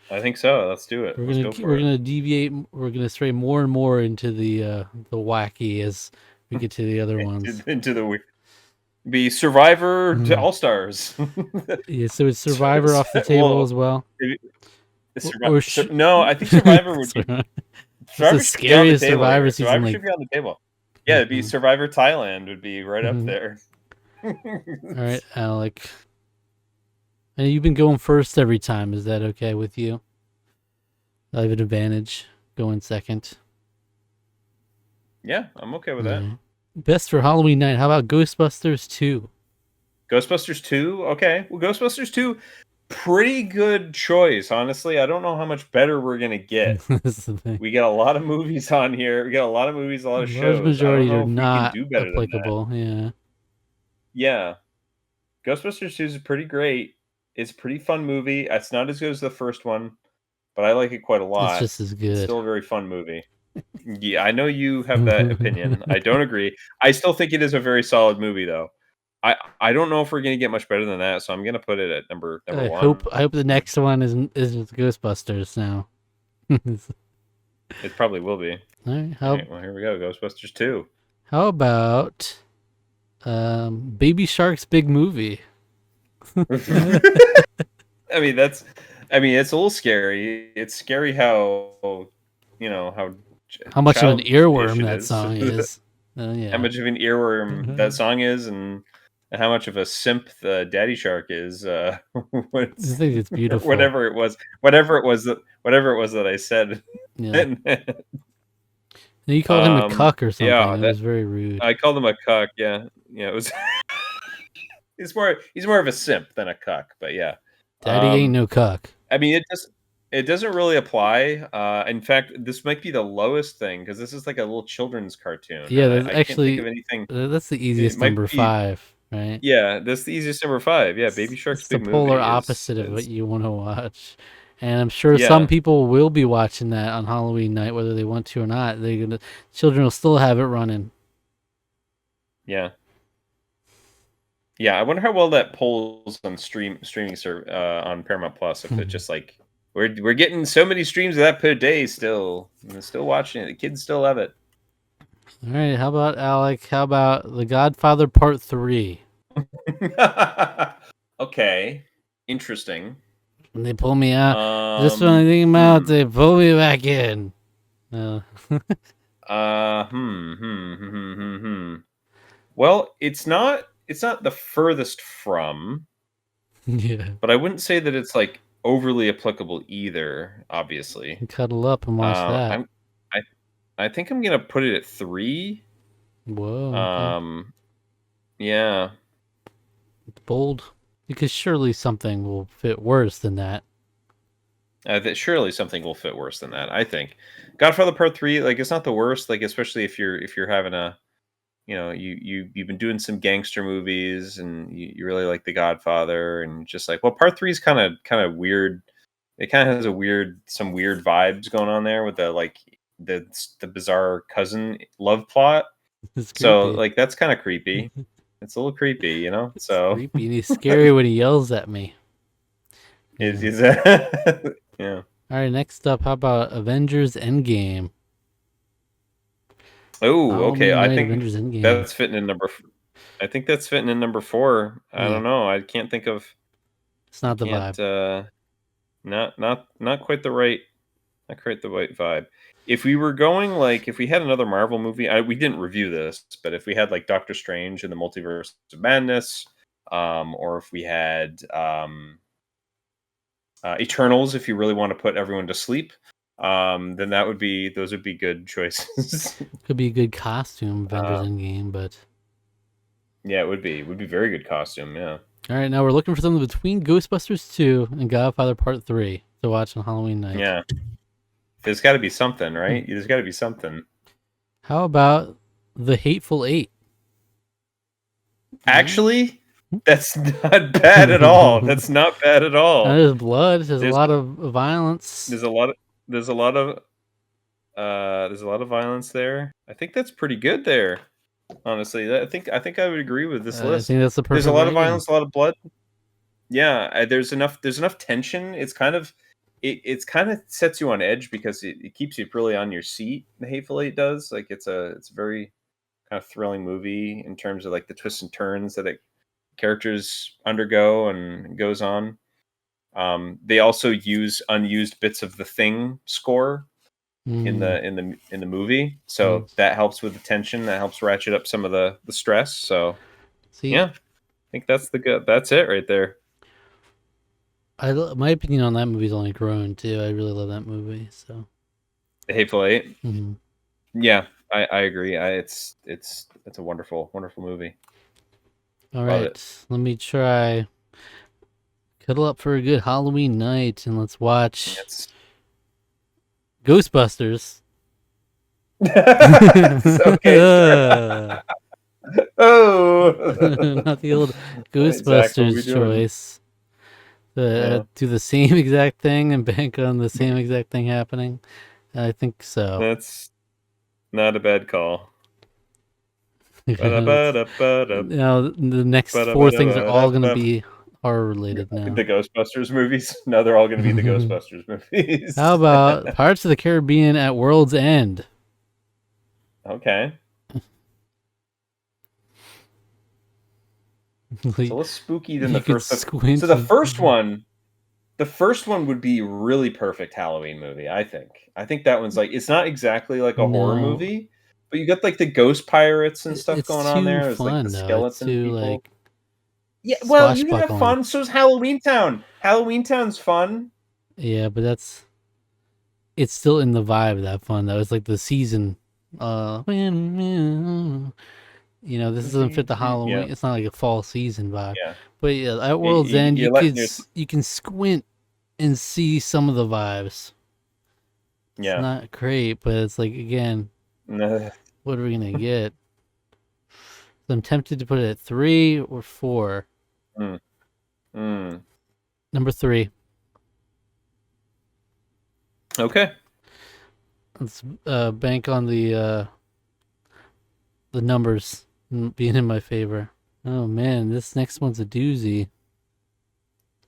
I think so. Let's do it. We're Let's gonna go for we're it. gonna deviate. We're gonna stray more and more into the wacky as we get to the other ones. Into the be Survivor to Mhm. All Stars. Yeah, so it's Survivor off the table Well, as well, no, I think Survivor would be what's the Survivor should be on the scariest table Survivor here. season? Survivor Like, should be on the table. Yeah, it'd be mhm, Survivor Thailand would be right up mhm. there. All right, Alec. And you've been going first every time. Is that okay with you? I have an advantage going second. Yeah, I'm okay with All that. right. Best for Halloween night. How about Ghostbusters 2? Ghostbusters 2? Okay. Well, Ghostbusters 2, pretty good choice, honestly. I don't know how much better we're going to get. That's the thing. We got a lot of movies on here. We got a lot of movies, a lot of Large shows. I don't majority are know if we can not do better than that. applicable. Yeah. Yeah. Ghostbusters 2 is pretty great. It's a pretty fun movie. It's not as good as the first one, but I like it quite a It's lot. just as It's good. still a very fun movie. Yeah, I know you have that opinion. I don't agree. I still think it is a very solid movie, though. I don't know if we're gonna get much better than that, so I'm gonna put it at number I one. hope the next one is with Ghostbusters now. All It probably will be. right. All How right, well here we go. Ghostbusters 2. how about Baby Shark's Big Movie? I mean that's it's a little scary. It's scary how How much of an childish earworm it that is. song is? How Yeah. much of an earworm that song is, and how much of a simp the Daddy Shark is. I What's think it's beautiful. whatever it was that I said. Yeah. And, And you called him a cuck or something. yeah, It that was very rude. I called him a cuck. Yeah, yeah, it was. he's more of a simp than a cuck, but yeah. Daddy ain't no cuck. I mean, it doesn't really apply. In fact, this might be the lowest thing because this is like a little children's cartoon, Yeah, and that's I can't think of actually anything. that's the It easiest might number be, 5, right? yeah, that's the easiest number 5. Yeah, Baby Shark's It's the Big polar Movie opposite of what is you want to watch. And I'm sure some yeah, people will be watching that on Halloween night, whether they want to or not. Children will still have it running. yeah, yeah. I wonder how well that pulls on on Paramount Plus. If it's All just like we're getting so many streams of that per day still, and they're still watching it. The kids still love it. right, how about Alec? How about The Godfather Part 3? Okay, interesting. When they pull me out, just when I Um, think I'm out, hmm. they pull me back in. No. Hmm. Well, it's not the furthest from, Yeah. but I wouldn't say that it's like overly applicable either, obviously. Cuddle up and watch that. I'm I I think I'm gonna put it at 3. Whoa, okay. Um, yeah. It's bold. Because surely something will fit worse than that. That surely something will fit worse than that, I think. Godfather Part 3, like it's not the worst, like especially if you're having a you've been doing some gangster movies and you really like The Godfather and just like well part 3 is kind of weird. It kind of has some weird vibes going on there with the like the bizarre cousin love plot. It's So creepy. like that's kind of creepy. It's a little creepy, you know. It's So creepy and he's scary when he yells at me. is Yeah. is that yeah. All right, next up, how about Avengers Endgame? Oh, okay. Halloween night, Avengers Endgame. That's fitting in I think that's fitting in number 4. I Yeah, don't know. I can't think of it's not the vibe. can't not quite the right not quite the right vibe. If we were going like if we had another Marvel movie, we didn't review this, but if we had like Doctor Strange and the Multiverse of Madness, or if we had Eternals, if you really want to put everyone to sleep, then those would be good choices. Could be a good costume, Avengers uh, Endgame, but yeah, it would be very good costume. Yeah, all right, now we're looking for something between Ghostbusters 2 and Godfather Part 3 to watch on Halloween night. yeah. There's got to be something, Hmm. right? There's got to be something. How about The Hateful Eight? Yeah. Actually, that's not bad at all. That's not bad at all. There's blood. There's a There's lot of violence. there's a lot of there's a lot of there's a lot of violence there. I think that's pretty good there. Honestly, I think I would agree with this I list. think that's the There's a perfect lot of rating. violence, a lot of blood. Yeah, there's enough tension. It's kind of it's kind of sets you on edge because it keeps you really on your seat. The Hateful Eight does like it's a very kind of thrilling movie in terms of like the twists and turns that characters undergo and goes on. They also use unused bits of the Thing score Mm, in the movie, so nice. that helps with the tension. That helps ratchet up some of the stress. So See, yeah, I think that's it right there. my opinion on that movie's only grown too. I really love that movie. So, The Hateful Eight. mhm. Yeah, I agree. It's a wonderful movie. All Love it. right, let me try. Cuddle up for a good Halloween night, and let's watch It's Ghostbusters. it's okay. Oh, Not the old Zach, what are we Ghostbusters doing? choice. Yeah, Do the same exact thing and bank on the same exact thing happening. I think so. that's not a bad call. It's- Ba-da-ba-da-ba-da, now the next 4 things are all going to ba-da-ba-da-ba-da. be horror related The now. Ghostbusters movies. No, they're all going to be the Ghostbusters How movies. about Pirates of the Caribbean at World's End? Okay, it's a Like, little spooky than you the could first. So squint. the first one would be really perfect Halloween movie. I think that one's like it's not exactly like a horror No, movie, but you got like the ghost pirates and stuff it's going on too there. There's like the fun though. It's skeleton too people. like Yeah, well, you can have swashbuckling. fun. So's Halloween Town. Halloween Town's fun. Yeah, but it's still in the vibe of that fun though. It's like the season. This doesn't fit the Yeah, Halloween. It's not like a fall season vibe. yeah. But yeah, at You, World's End, you're letting your you can squint and see some of the vibes. It's yeah. not great, but it's like again, what are we gonna get? So I'm tempted to put it at 3 or 4. Mm, mm. Number 3. Okay. Let's bank on the numbers being in my favor. Oh man, this next one's a doozy.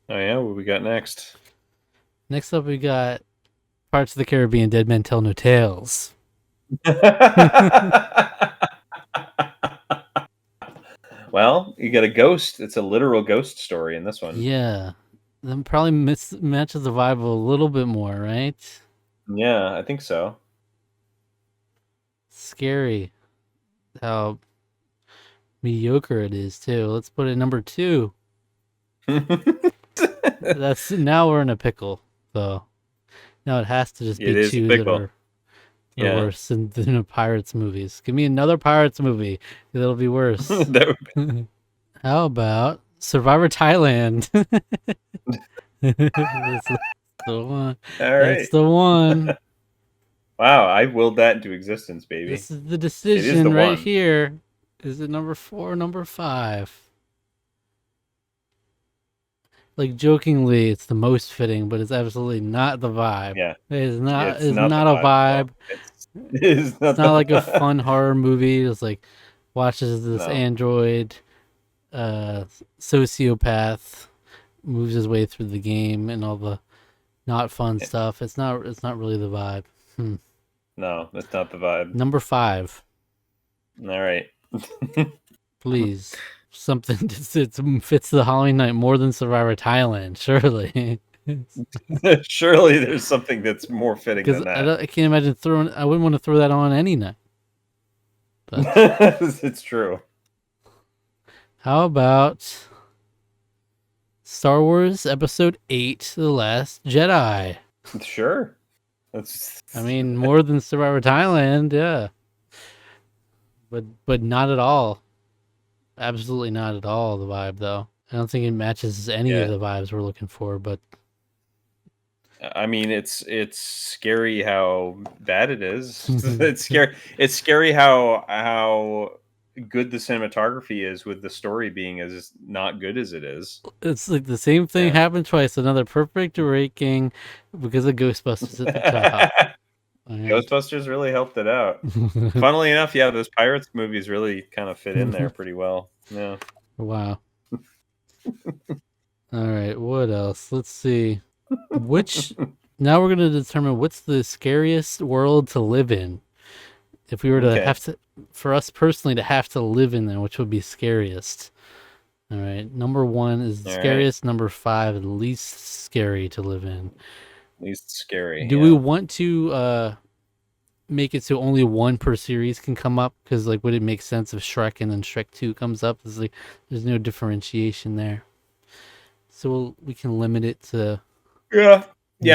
Oh yeah, what we got next? Next up, we got Parts of the Caribbean: Dead Men Tell No Tales. Well, you got a ghost. It's a literal ghost story in this one. Yeah, that probably matches the vibe a little bit more, right? Yeah, I think so. Scary how mediocre it is too. Let's put it number 2. It That's now we're in a pickle, though. Now it has to just be is a two that pickle. are Yeah. worse than the Pirates movies. Give me another Pirates movie that'll be worse. That would How about Survivor Thailand? That's the one. All That's right. the one. Wow, I willed that into existence, baby. This is the It is the decision right one. here. Is it number 4 or number 5? Like jokingly, it's the most fitting, but it's absolutely not the vibe. Yeah. It's not. It's It's not the not a vibe. No. vibe. It is It's not not the like a vibe. fun horror movie. It's like watches this No. android sociopath moves his way through the game and all the not fun stuff. It's not. It's not really the vibe. No, that's not the vibe. Number 5, All right. please. Something that fits the Halloween night more than Survivor Thailand, surely. Surely there's something that's more fitting Because than that. I can't imagine throwing. I wouldn't want to throw that on any night. But It's true. how about Star Wars Episode 8: The Last Jedi? Sure. That's I mean, more than Survivor Thailand, yeah. But not at all. Absolutely not at all the vibe, though. I don't think it matches any of yeah. the vibes we're looking for. But I mean, it's scary how bad it is. It's scary. It's scary how good the cinematography is, with the story being as not good as it is. it's like the same thing Yeah. happened twice. Another perfect ranking because of Ghostbusters at the top. Right. Ghostbusters really helped it out. Funnily enough, yeah, those Pirates movies really kind of fit in there pretty well. Yeah. Wow. All right. What else? Let's see. Which now we're going to determine what's the scariest world to live in. If we were to Okay. have to, for us personally, to have to live in there, which would be scariest? All right. Number 1 is the All right. scariest. Number 5, the least scary to live in. Least scary. Do yeah. we want to make it so only one per series can come up? Because like, would it make sense if Shrek and then Shrek 2 comes up? It's like there's no differentiation there, so we can limit it to. Yeah,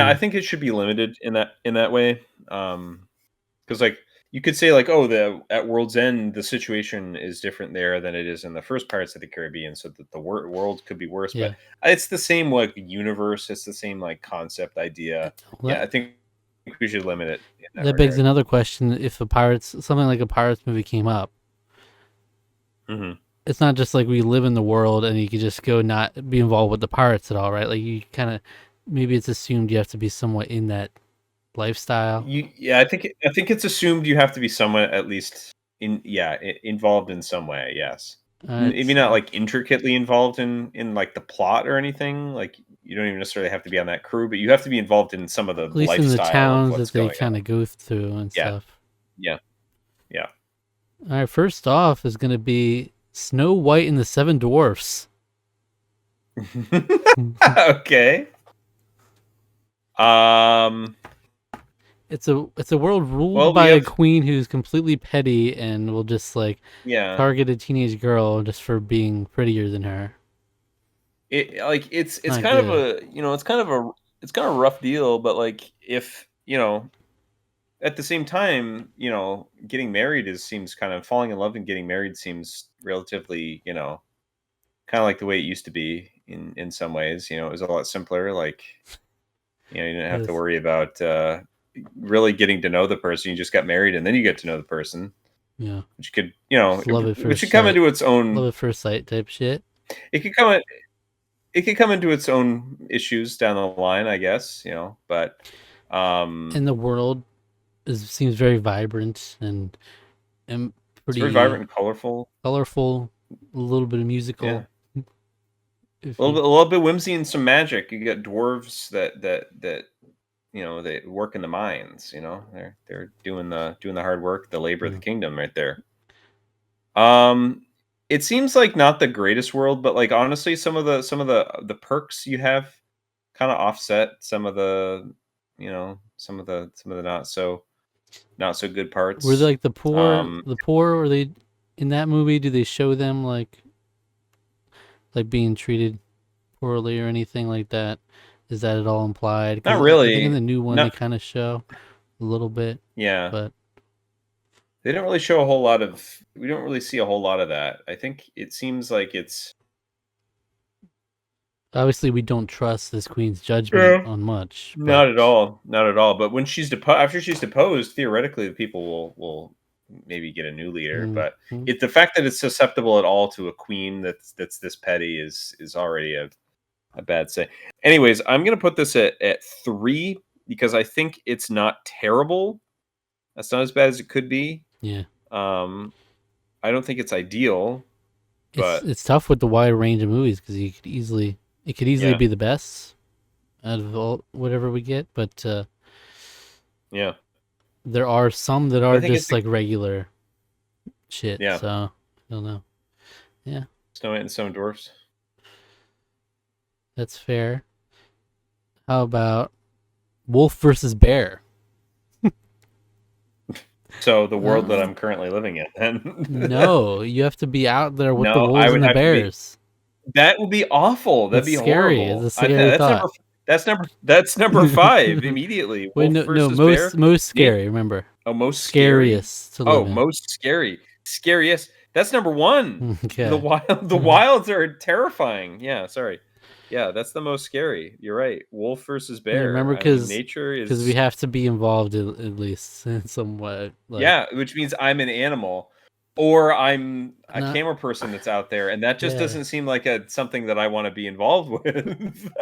I think it should be limited in that way. Because like you could say like, oh, the at World's End the situation is different there than it is in the first Pirates of the Caribbean, so that the world could be worse. Yeah. But it's the same like universe. It's the same like concept idea. Well, Yeah, I think we should limit it. In that begs another question: if something like a Pirates movie came up, Mm-hmm. it's not just like we live in the world and you could just go not be involved with the pirates at all, right? Like you kind of maybe it's assumed you have to be somewhat in that lifestyle. Yeah, I think it's assumed you have to be somewhat at least involved in some way. Yes, maybe not like intricately involved in like the plot or anything. Like you don't even necessarily have to be on that crew, but you have to be involved in some of the at least lifestyle in the towns of what's that they going kind on. of go through and Yeah, stuff. yeah, yeah. All right, first off is going to be Snow White and the Seven Dwarfs. Okay. It's a world ruled Well, by a queen who's completely petty and will just like yeah. target a teenage girl just for being prettier than her. It's Not kind of good. a it's kind of a rough deal, but like if at the same time, getting married seems kind of falling in love and getting married seems relatively, kind of like the way it used to be in some ways. It was a lot simpler. Like, you didn't have to Yes. worry about really getting to know the person. You just got married and then you get to know the person, Yeah. which could, Just love at which first should come sight. into its Love own. at first sight type shit. It could come. It could come into its own issues down the line, I guess. But And the world seems very vibrant and it's very vibrant pretty and colorful. colorful. A little bit of Yeah. musical. If A you little bit of whimsy and some magic. You got dwarves that they work in the mines. They're doing the hard work, the labor of the yeah. kingdom, right there. Um, it seems like not the greatest world, but like honestly, some of the perks you have kind of offset some of the some of the not so good Were they parts. like the poor? Um, The poor were they in that movie? Do they show them like being treated poorly or anything like that? Is that at all implied? Not Because I think in really. the new one they Not kind of show a little bit, Yeah. but They don't really show a whole lot of. We don't really see a whole lot of that. I think it seems like it's. obviously we don't trust this queen's judgment Yeah. on much. But Not at all. Not at all. But when after she's deposed, theoretically, the people will maybe get a new leader. mm, But mm, the fact that it's susceptible at all to a queen that's this petty is already a bad say. Anyways, I'm gonna put this at 3 because I think it's not terrible. That's not as bad as it could be. yeah, Um, I don't think it's ideal, but it's tough with the wide range of movies because it could easily yeah, be the best out of all whatever we get, but yeah. there are some that But I are think it's just like regular shit. yeah. So I don't know. Yeah, Snow White and Seven Dwarfs. that's fair. How about Wolf versus Bear? So the world that Uh, I'm currently living in, then no, you have to be out there with the no, I wolves would and the have to be. bears. That would be awful. That'd It's be scary. It's a horrible. scary That's thought. number. That's number 5 immediately. Wait, Wolf no, versus bear. most Na- scary. Remember, Oh, most scary. scariest to Oh, live in. most scary. Scariest. That's number 1. The Okay. wild. The wilds are terrifying. Yeah. Sorry. Yeah, that's the most scary. You're right. Wolf versus Yeah, remember bear. I mean, because nature we is. have to be involved at least in some way. Like, Yeah, which means I'm an animal or I'm a not camera person that's out there, and that just yeah, doesn't seem like something that I want to be involved with.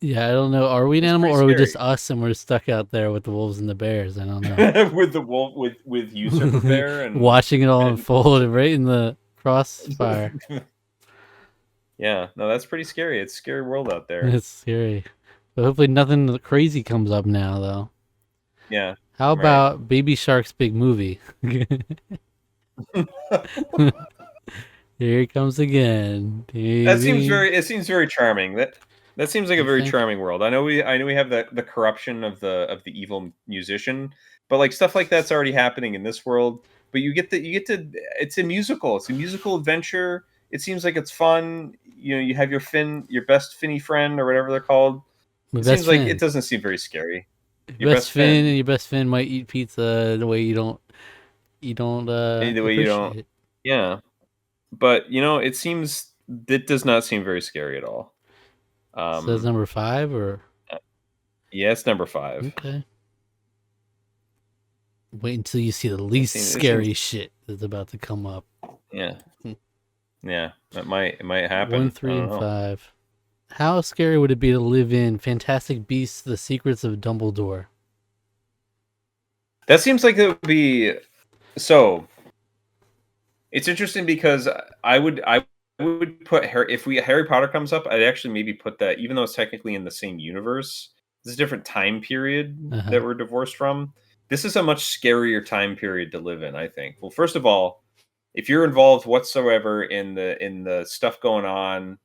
yeah. I don't know. Are we an It's animal, pretty or are we just scary. us and we're stuck out there with the wolves and the bears? I don't know. With the wolf, with usurper bear Watching it all and unfold right in the crossfire. yeah, no, that's pretty scary. It's a scary world out there. It's scary. But hopefully nothing crazy comes up now, though. Yeah, How right. about Baby Shark's big movie? Here it comes again. Baby. It seems very charming. That seems like a You very think? charming world. I know we have the corruption of the evil musician, but like stuff like that's already happening in this world. But you get to it's a musical. It's a musical adventure. It seems like it's fun. You have your best Finny friend or whatever they're called. My It best seems like it friend. doesn't seem very scary. Your Your best best friend Finn. and your best friend might eat pizza the way you don't The way you don't. appreciate it. Yeah, but it does not seem very scary at all. So that's Um, number 5 or yeah, it's number 5. okay. Wait until you see the It least seems. It seems. scary shit that's about to come up. Yeah, Hmm. yeah. It might 1, happen. I 3, don't and know. 5. How scary would it be to live in Fantastic Beasts: The Secrets of Dumbledore? That seems like it would be so. It's interesting because I would put Harry Potter comes up, I'd actually maybe put that even though it's technically in the same universe. It's a different time period Uh-huh. that we're divorced from. This is a much scarier time period to live in, I think. Well, first of all, if you're involved whatsoever in the stuff going on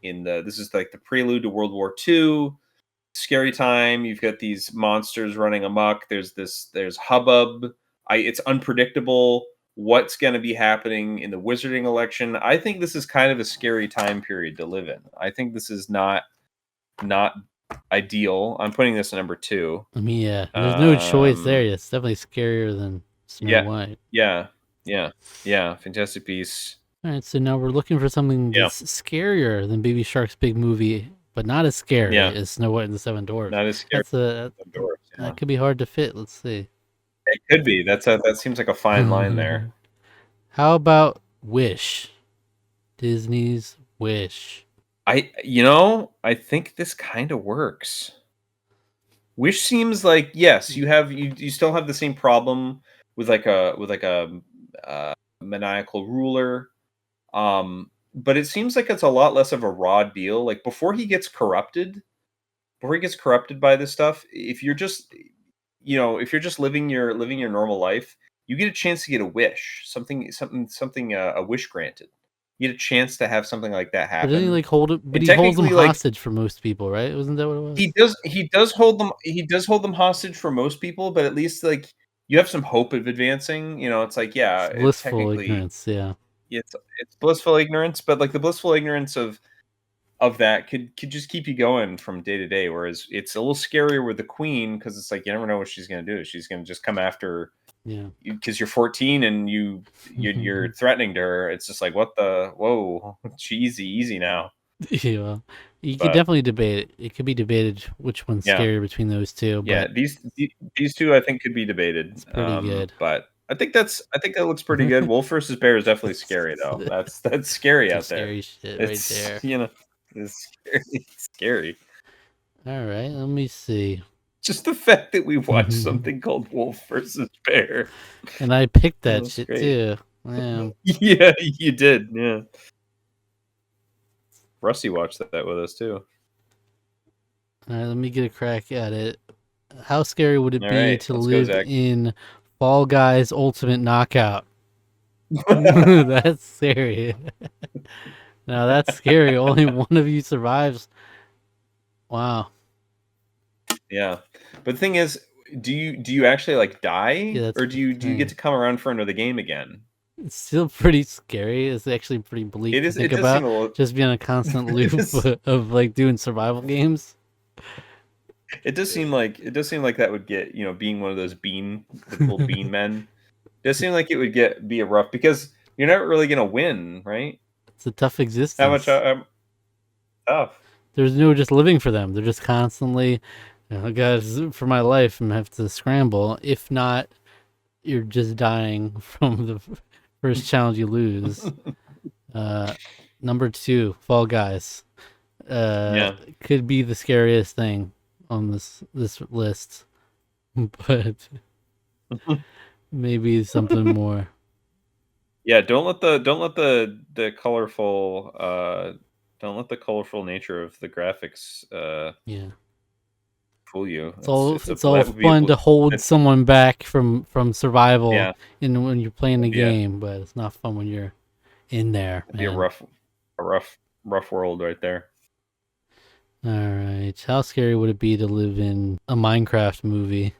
this is like the prelude to World War II, scary time. You've got these monsters running amok. There's hubbub. It's unpredictable what's going to be happening in the wizarding election. I think this is kind of a scary time period to live in. I think this is not ideal. I'm putting this at number 2. I mean, yeah, there's no choice there. Um, It's definitely scarier than Snow yeah, White. yeah, yeah, yeah. Fantastic Beasts. All right, so now we're looking for something Yeah, that's scarier than Baby Shark's big movie, but not as scary yeah. as Snow White and the Seven Dwarfs. Not as scary That's a as Doors. Yeah, that could be hard to fit. Let's see. it could be. That seems like a fine line there. How about Wish? Disney's Wish. I think this kind of works. Wish seems like, yes, you still have the same problem with like a maniacal ruler. But it seems like it's a lot less of a raw deal. Like before he gets corrupted by this stuff, if you're just living your normal life, you get a chance to get a wish, something a wish granted. You get a chance to have something like that But then he happen. like hold it, but And he holds them technically, like, hostage for most people, right? Wasn't that what it was? he does hold them hostage for most people, but at least, like, you have some hope of advancing. It's like, yeah, It's it's blissful technically, ignorance, yeah. it's blissful ignorance, but like the blissful ignorance of that could just keep you going from day to day. Whereas it's a little scarier with the queen, because it's like you never know what she's gonna do. She's gonna just come after Yeah. you because you're 14 and you're threatening to her. It's just like, what the whoa, easy now. Yeah. Well, you could But definitely debate it. It could be debated which one's yeah, scarier between those two, yeah, but these two I think could be debated. it's pretty good. But I think that looks pretty good. Wolf versus bear is definitely scary though. That's scary Some out there. scary shit right It's there. it's scary. It's scary. All right, let me see. Just the fact that we watched something called Wolf versus Bear. And I picked Oh, that that's shit great. too. Wow. Yeah, you did. Yeah. Rusty watched that with us too. All right, let me get a crack at it. How scary would it All be right, to let's go, live Zach. in Fall Guys Ultimate Knockout? That's scary. Now that's scary. Only one of you survives. Wow. Yeah, but the thing is, do you actually like Yeah, die, that's or do you get thing. to come around for another game again? It's still pretty scary. It's actually pretty bleak It to is. think It does seem about. a little. Just being a constant It loop is. of like doing survival games. It does seem like that would get, being one of those the little bean men. It does seem like it would be a rough, because you're not really gonna win, right? It's a tough How much existence. tough? There's no just living for them. They're just constantly, guys, for my life, and have to scramble. If not, you're just dying from the first challenge you lose. Uh, Number 2, Fall Guys. Yeah. Could be the scariest thing on this list, but maybe something more. Yeah, don't let the colorful nature of the graphics Yeah, fool you. it's all It's a it's all that would be a fun to hold it's someone back from survival yeah, in when you're playing the it'd be a game, but it's not fun when you're in there, it'd be a man. rough world right there. All right, how scary would it be to live in a Minecraft movie?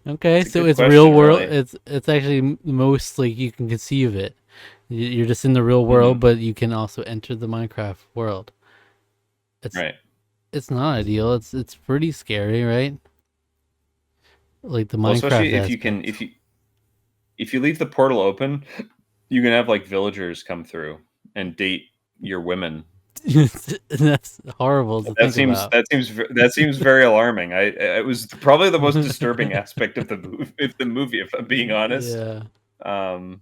Okay, It's a so good it's real question, world. really. It's actually most like you can conceive it. You're just in the real world, Mhm. but you can also enter the Minecraft world. It's Right. it's not ideal. It's pretty scary, right? Like the Well, Minecraft especially if you can aspect. if you leave the portal open, you can have like villagers come through and date your women. That's horrible to That think seems about. that seems that seems very alarming. It was probably the most disturbing aspect of the movie, if I'm being honest. Yeah, Um,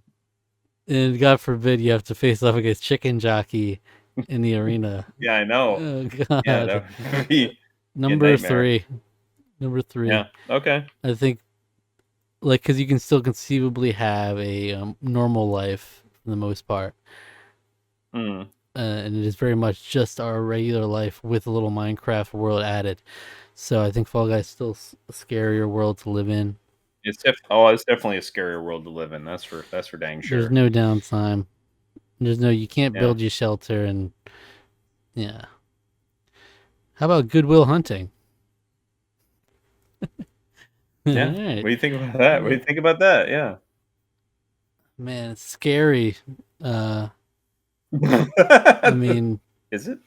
and God forbid you have to face off against Chicken Jockey in the arena. yeah, I know. Oh Yeah, God. that would be a Number nightmare. 3. Number 3. Yeah. Okay. I think like because you can still conceivably have a normal life for the most part, Mm. and it is very much just our regular life with a little Minecraft world added. So I think Fall Guys is still a scarier world to live in. It's definitely a scarier world to live in. That's for dang There's sure. no downtime. You can't Yeah. build your shelter, and yeah. How about Goodwill Hunting? All Yeah. right, What do you think about that? What do yeah. you think about that? Yeah. Man, it's scary. Uh, I mean, Is it?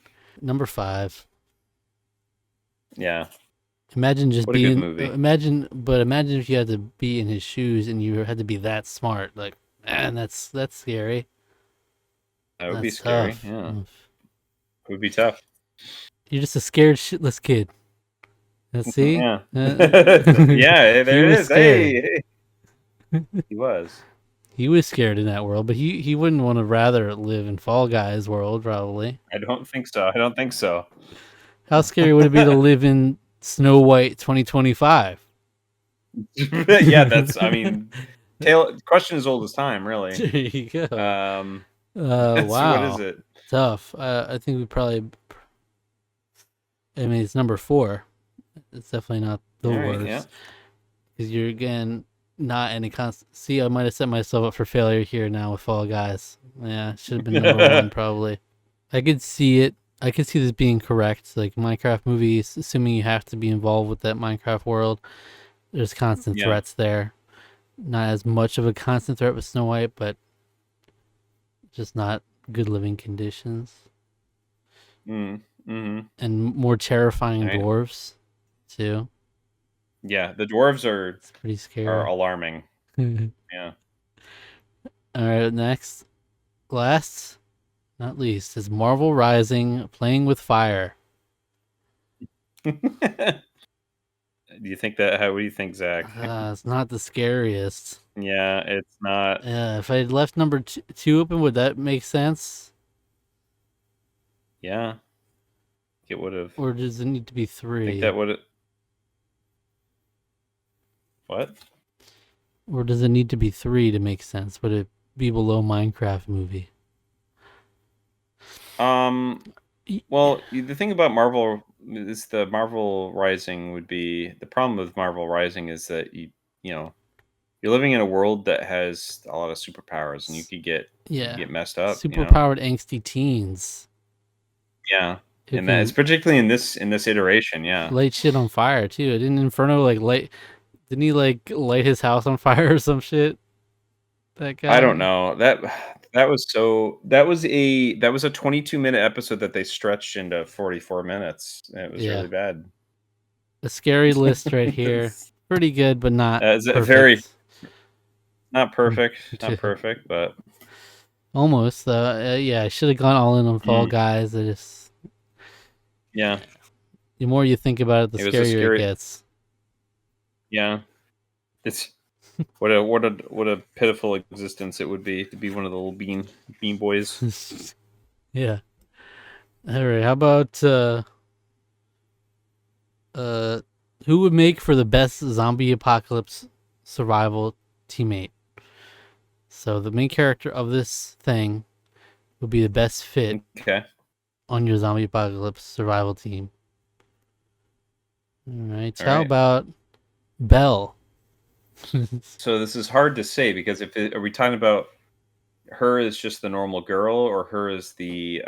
number 5. Yeah. Imagine just What a good being movie. imagine if you had to be in his shoes and you had to be that smart. Like, man, that's scary. That would be That's scary. tough. Yeah. It would be tough. You're just a scared shitless kid. Let's see. Yeah. Yeah, He there was it is. scared. Hey, he was. He was scared in that world, but he wouldn't want to rather live in Fall Guys world probably. I don't think so. I don't think so. How scary would it be to live in Snow White 2025? Yeah, that's. I mean, question as old as time, really. There you go. Um, that's what is Wow, it? tough. I think we probably. I mean, it's number 4. It's definitely not the All right. Yeah. worst because you're again not any constant. See, I might have set myself up for failure here now with Fall Guys. Yeah, should have been number 1 probably. I could see it. I could see this being correct. Like Minecraft movies, assuming you have to be involved with that Minecraft world, there's constant Yeah. threats there. Not as much of a constant threat with Snow White, but just not good living conditions Mm. Mm-hmm. and more All terrifying right. dwarves too. Yeah, the dwarves It's pretty are scary. alarming. All Yeah. right, next, last not least, is Marvel Rising: Playing with Fire. Do you think that? What do you think, Zach? It's not the scariest. Yeah, it's not. If I had left number two open, would that make sense? Yeah, it would have. Or does it need to be I think 3? that would. What? Or does it need to be 3 to make sense? Would it be below Minecraft movie? Um. Y- Well, the thing about Marvel is the Marvel Rising would be the problem with Marvel Rising is that you know you're living in a world that has a lot of superpowers and you could Yeah. get messed up. Superpowered angsty teens Yeah, who and that it's can particularly in this iteration. Yeah, light shit on fire too. Didn't Inferno like light? Didn't he like light his house on fire or some shit? That I don't guy. know that was a 22-minute episode that they stretched into 44 minutes. And it was Yeah. really bad. A scary list right here. Pretty good, but not It's a very perfect. not perfect, but Almost though. Yeah, I should have gone all in on Fall mm, Guys. I just yeah, the more you think about it, the it was a scarier it scary. gets. Yeah, it's what a pitiful existence it would be to be one of the little bean boys. Yeah. All right. How about uh who would make for the best zombie apocalypse survival teammate? So the main character of this thing would be the best fit Okay, on your zombie apocalypse survival team. All right. all How right. about Belle? So this is hard to say because are we talking about her as just the normal girl or her as the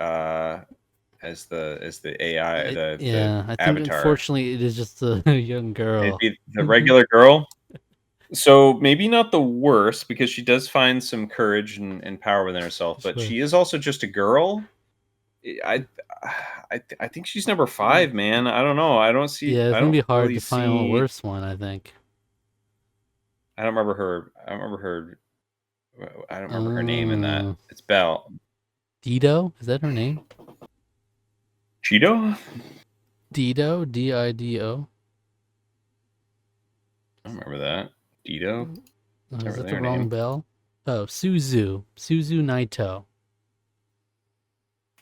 as the AI, the Yeah, I think avatar. unfortunately it is just a young girl. Maybe the regular girl. So maybe not the worst because she does find some courage and power within herself, but Sure. she is also just a girl. I I think she's number 5, man. I don't know. Yeah, it's I gonna don't be hard really to find a see worse one. I think. I don't remember her. I don't remember her name in that. Uh, It's Belle. Dido, is that her name? Cheeto? Dido, Dido. I don't remember that. Dido? Is that Is that really the her wrong name? bell? Oh, Suzu Naito.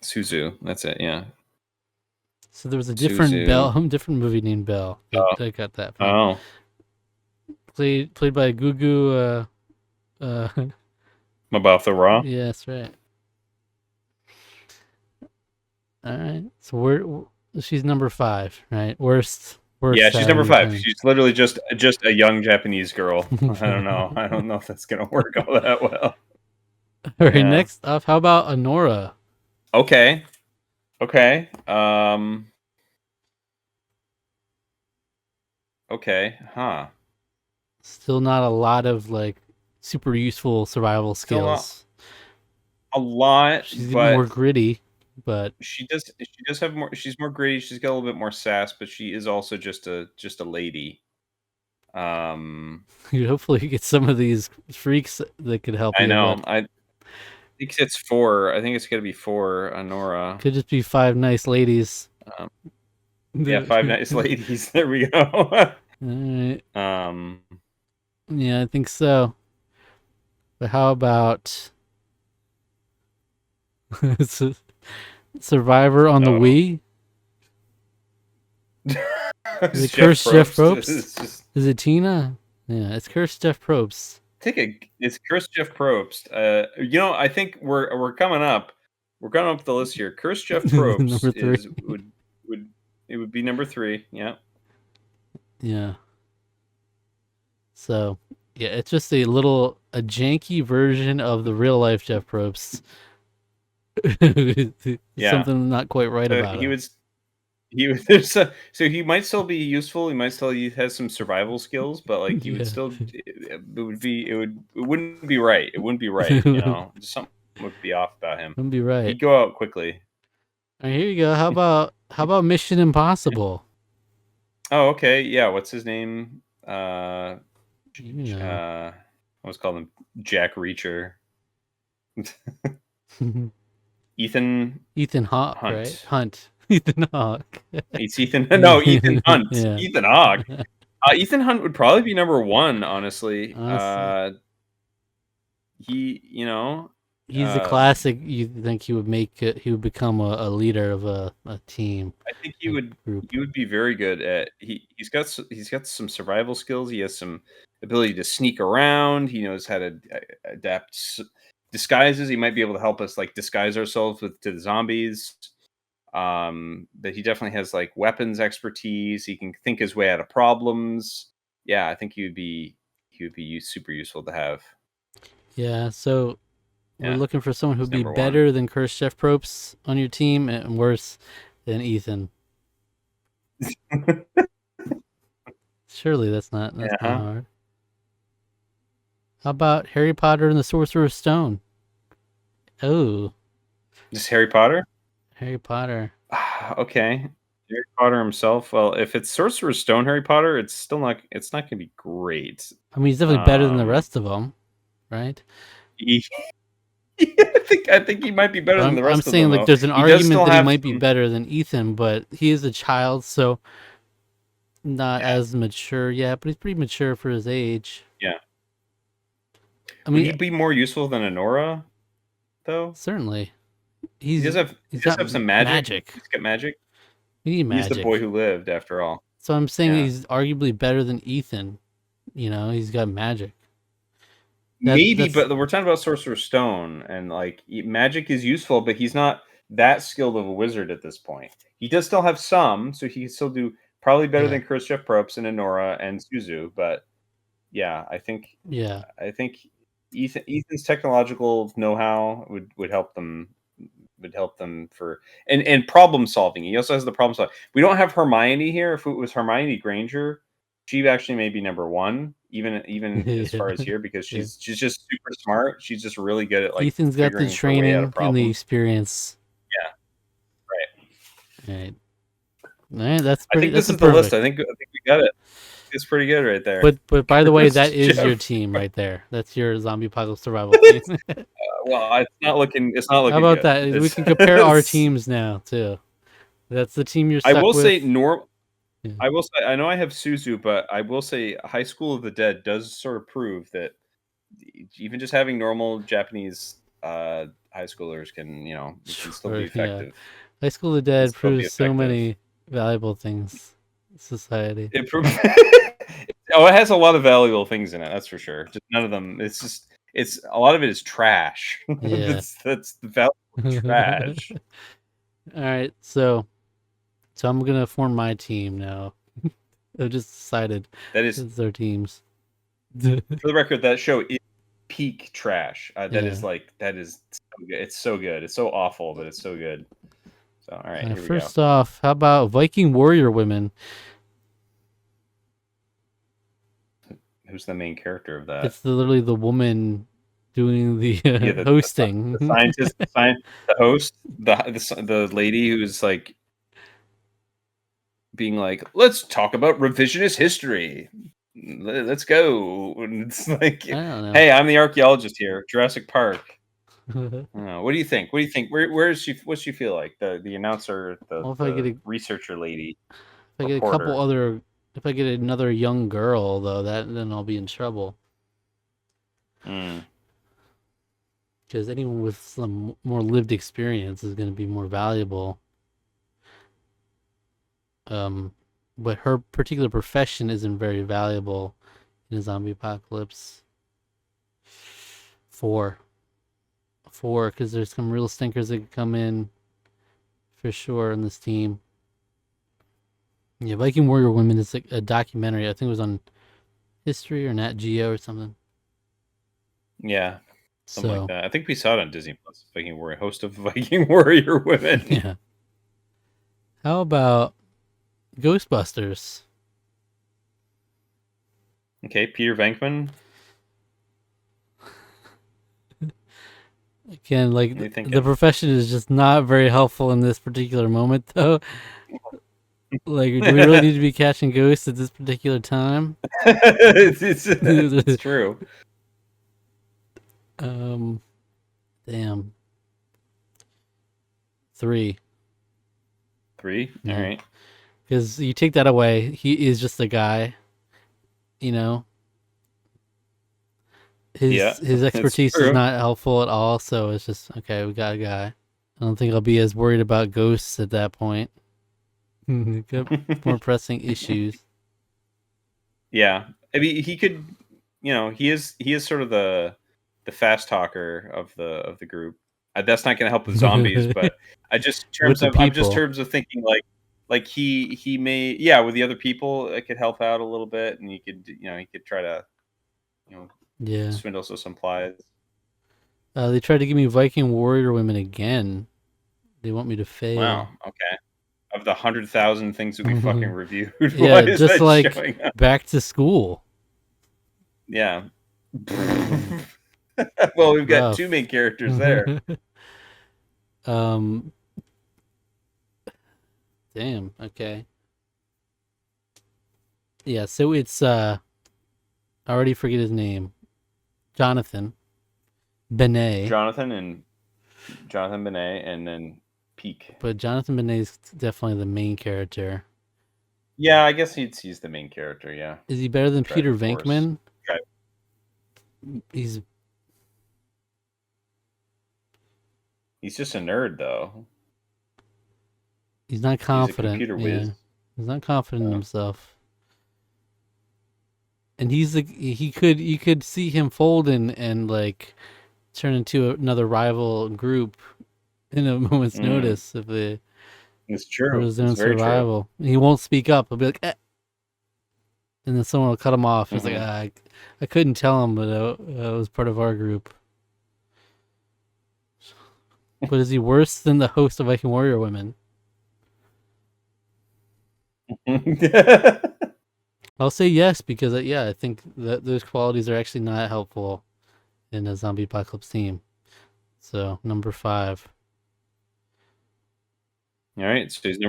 Suzu. That's it. Yeah. So there was a different Suzu. Bell, different movie named Bell that Oh. I got that from. Oh. Played by Gugu. About the Raw? Yeah, that's right. All right. So she's number 5, right? Worst Yeah, she's out of number your 5. thing. She's literally just a young Japanese girl. I don't know. I don't know if that's gonna work all that well. All right. Yeah. Next up, how about Honora? Okay. Okay. Okay. Huh. Still not a lot of like super useful survival Still not. skills. a lot, She's even more but gritty, but she does have more. She's more gritty. She's got a little bit more sass, but she is also just a lady. Um, hopefully you get some of these freaks that could help I you. know. But I think it's four. I think it's gonna be four. Nora. could just be five nice ladies. Um, yeah, All five nice ladies. There we go. right. um, Yeah, I think so. But how about Survivor on the oh, Wii? Is it Jeff Cursed Jeff Probst. Probst? It's just Is it Tina? Yeah, it's Cursed Jeff Probst. it's Cursed Jeff Probst. I think we're coming up. We're coming up the list here. Cursed Jeff Probst Number three. is would it would be number three. Yeah. Yeah. So, yeah, it's just a janky version of the real life Jeff Probst. Yeah. Something not quite right So about he him. was so he might still be useful. He has some survival skills, but like he would Yeah. still it wouldn't be right. It wouldn't be right. Just something would be off about him. Wouldn't be right. He'd go out quickly. All right, here you go. How about Mission Impossible? Oh, okay. Yeah. What's his name? You know. I was called him Jack Reacher. Ethan Ethan Hawke, right? Hunt. Hunt. Ethan Hawke. It's Ethan. No, Ethan Hunt. Yeah. Ethan Hawke. Ethan Hunt would probably be number one, honestly. Honestly. He, He's a um, classic. You think he would become a leader of a team, I think a group. he would be very good at he's got some survival skills. He has some ability to sneak around. He knows how to adapt disguises. He might be able to help us like disguise ourselves to the zombies. But he definitely has like weapons expertise. He can think his way out of problems. Yeah, I think he would be super useful to have. Yeah, so we're Yeah, looking for someone he's who'd be number one. better than Cursed Chef Probst on your team and worse than Ethan. Surely that's not Yeah. hard. How about Harry Potter and the Sorcerer's Stone? Oh, Just Harry Potter? Harry Potter. Okay. Harry Potter himself. Well, if it's Sorcerer's Stone Harry Potter, it's not gonna be great. I mean, he's definitely better than the Um rest of them, right? he, I think he might be better But than the I'm rest of them saying like though. there's an He does argument still that he have might be some better than Ethan, but he is a child, so not yeah, as mature yet. But he's pretty mature for his age. yeah. I Would mean, he be more useful than Honora though? certainly He does have he he's does got have some magic. magic. He's got magic. We need He's the boy magic. who lived after all. So I'm saying Yeah. he's arguably better than Ethan. You know, he's got magic. Maybe, That's but we're talking about Sorcerer's Stone, and like magic is useful, but he's not that skilled of a wizard at this point. He does still have some, so he can still do probably better yeah, than Khrushchev Probst and Honora and Suzu. But yeah, yeah, I think Ethan's technological know-how would help them for and problem solving. He also has the problem solving. We don't have Hermione here. If it was Hermione Granger, she actually may be number one, even as yeah, far as here, because yeah. she's just super smart. She's just really good at like Ethan's got the figuring her way out of training and the problems. experience. Yeah, right. Right. All right, that's I pretty. think this That's a is the list. perfect. I think we got it. It's pretty good right there. But by the way, that Cursed is your Jeff. team right there. That's your zombie apocalypse survival team. Well, it's not looking. It's not How looking about good. that? We can compare our It's teams now too. That's the team you're I stuck will say with. norm. Yeah. I will say I know I have Suzu, but I will say High School of the Dead does sort of prove that even just having normal Japanese high schoolers it can still be Sure, yeah. effective. High School of the It can Dead still be proves so effective. many valuable things in society. It proves. Oh, it has a lot of valuable things in it. That's for sure. Just none of them. It's a lot of it is trash. Yeah. That's the valuable trash. All right, so I'm gonna form my team now. I've just decided That is, it's our teams. for the record, that show is peak trash. Yeah. That is so good. It's so good. It's so awful, but it's so good. So, all right, here we go. First off, how about Viking warrior women? Who's the main character of that? It's literally the woman doing the Yeah, the hosting. scientist, the host, the lady who's like being like, "Let's talk about revisionist history. Let's go." And it's like, I don't know. "Hey, I'm the archaeologist here, Jurassic Park." What do you think? What do you think? Where is she? What's she feel like? The announcer, Well, if I get the a researcher lady, if I get a couple reporter. other if I get another young girl though, that then I'll be in trouble. Mm. Because anyone with some more lived experience is going to be more valuable. Um, but her particular profession isn't very valuable in a zombie apocalypse. Four, because there's some real stinkers that could come in for sure in this team. Yeah, Viking Warrior Women is like a documentary. I think it was on History or Nat Geo or something. Yeah, something like So that. I think we saw it on Disney Plus. Viking Warrior, host of Viking Warrior Women. yeah. How about Ghostbusters? Okay, Peter Venkman. Again, like What are you the thinking? profession is just not very helpful in this particular moment, though. Like, do we really need to be catching ghosts at this particular time? It's true. um, damn. Three. Three. All Yeah, right. because you take that away, he is just a guy. You know, Yeah, his it's expertise is true. not helpful at all. So it's just okay. We got a guy. I don't think I'll be as worried about ghosts at that point. Got more pressing issues. Yeah, I mean, he could. He is sort of the fast talker of the group. That's not going to help with zombies, but I just in With terms the of I'm just people. terms of thinking like he may, yeah, with the other people it could help out a little bit, and he could try to you know Yeah. swindle some supplies. They tried to give me Viking Warrior Women again. They want me to Wow. fail. Okay. Of the 100,000 things that we fucking reviewed, why Yeah, is just that like showing up? back to school. Yeah. Mm, Well, we've got two rough. main characters there. um, damn. Okay. Yeah. So it's I already forget his name. Jonathan Benet, Jonathan Benet, and then Peak. but Jonathan Benet is definitely the main character. Yeah, I guess he's the main character. Yeah, Is he better than Peter driving force. Venkman? Drive- He's He's just a nerd, though. he's not He's a confident. computer Yeah, whiz. he's not confident in Uh, himself. And he's like he could you could see him fold and like turn into another rival group in a moment's mm, notice if it it's for true. his It's own very true. survival. He won't speak up. He'll be like, eh, and then someone will cut him off. He's like, Hmm. I couldn't tell him, but it was part of our group. But is he worse than the host of Viking Warrior Women? I'll say yes because yeah, I think that those qualities are actually not helpful in a zombie apocalypse team. So number 5, All right, so he's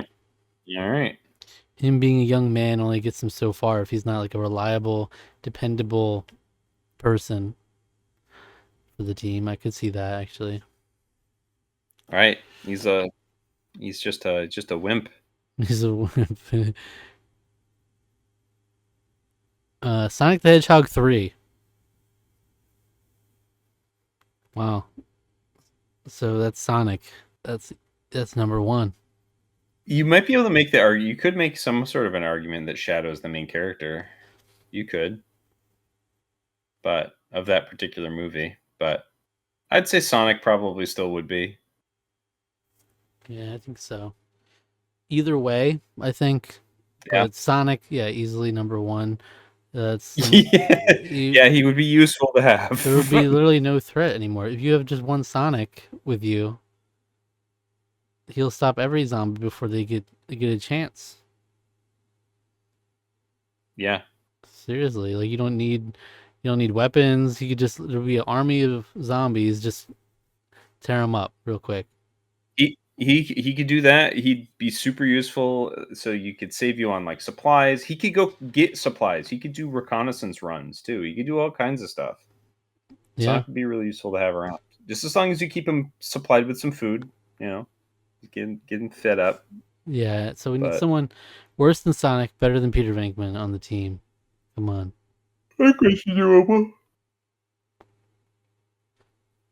all right. him being a young man only gets him so far if he's not like a reliable, dependable person for the team. I could see that actually. All right, he's just a wimp. He's a Sonic the Hedgehog 3. Wow. So that's Sonic. That's that's number 1. You might be able to make the argument. You could make some sort of an argument that Shadow's the main character. You could, but of that particular movie. But I'd say Sonic probably still would be. Yeah, I think so. Either way, I think. Yeah. But Sonic, yeah, easily number 1. That's Yeah, he would be useful to there would have. be literally no threat anymore. If you have just one Sonic with you, he'll stop every zombie before they get a chance. Yeah. Seriously, like you don't need You don't need weapons. He could just there'll be an army of zombies. Just tear them up real quick. He could do that. He'd be super useful. So you could save you on like supplies. He could go get supplies. He could do reconnaissance runs too. He could do all kinds of stuff. Yeah, Sonic would be really useful to have around. Just as long as you keep him supplied with some food, you know, getting fed up. yeah. So we need But someone worse than Sonic, better than Peter Venkman on the team. Come on. I guess you doable.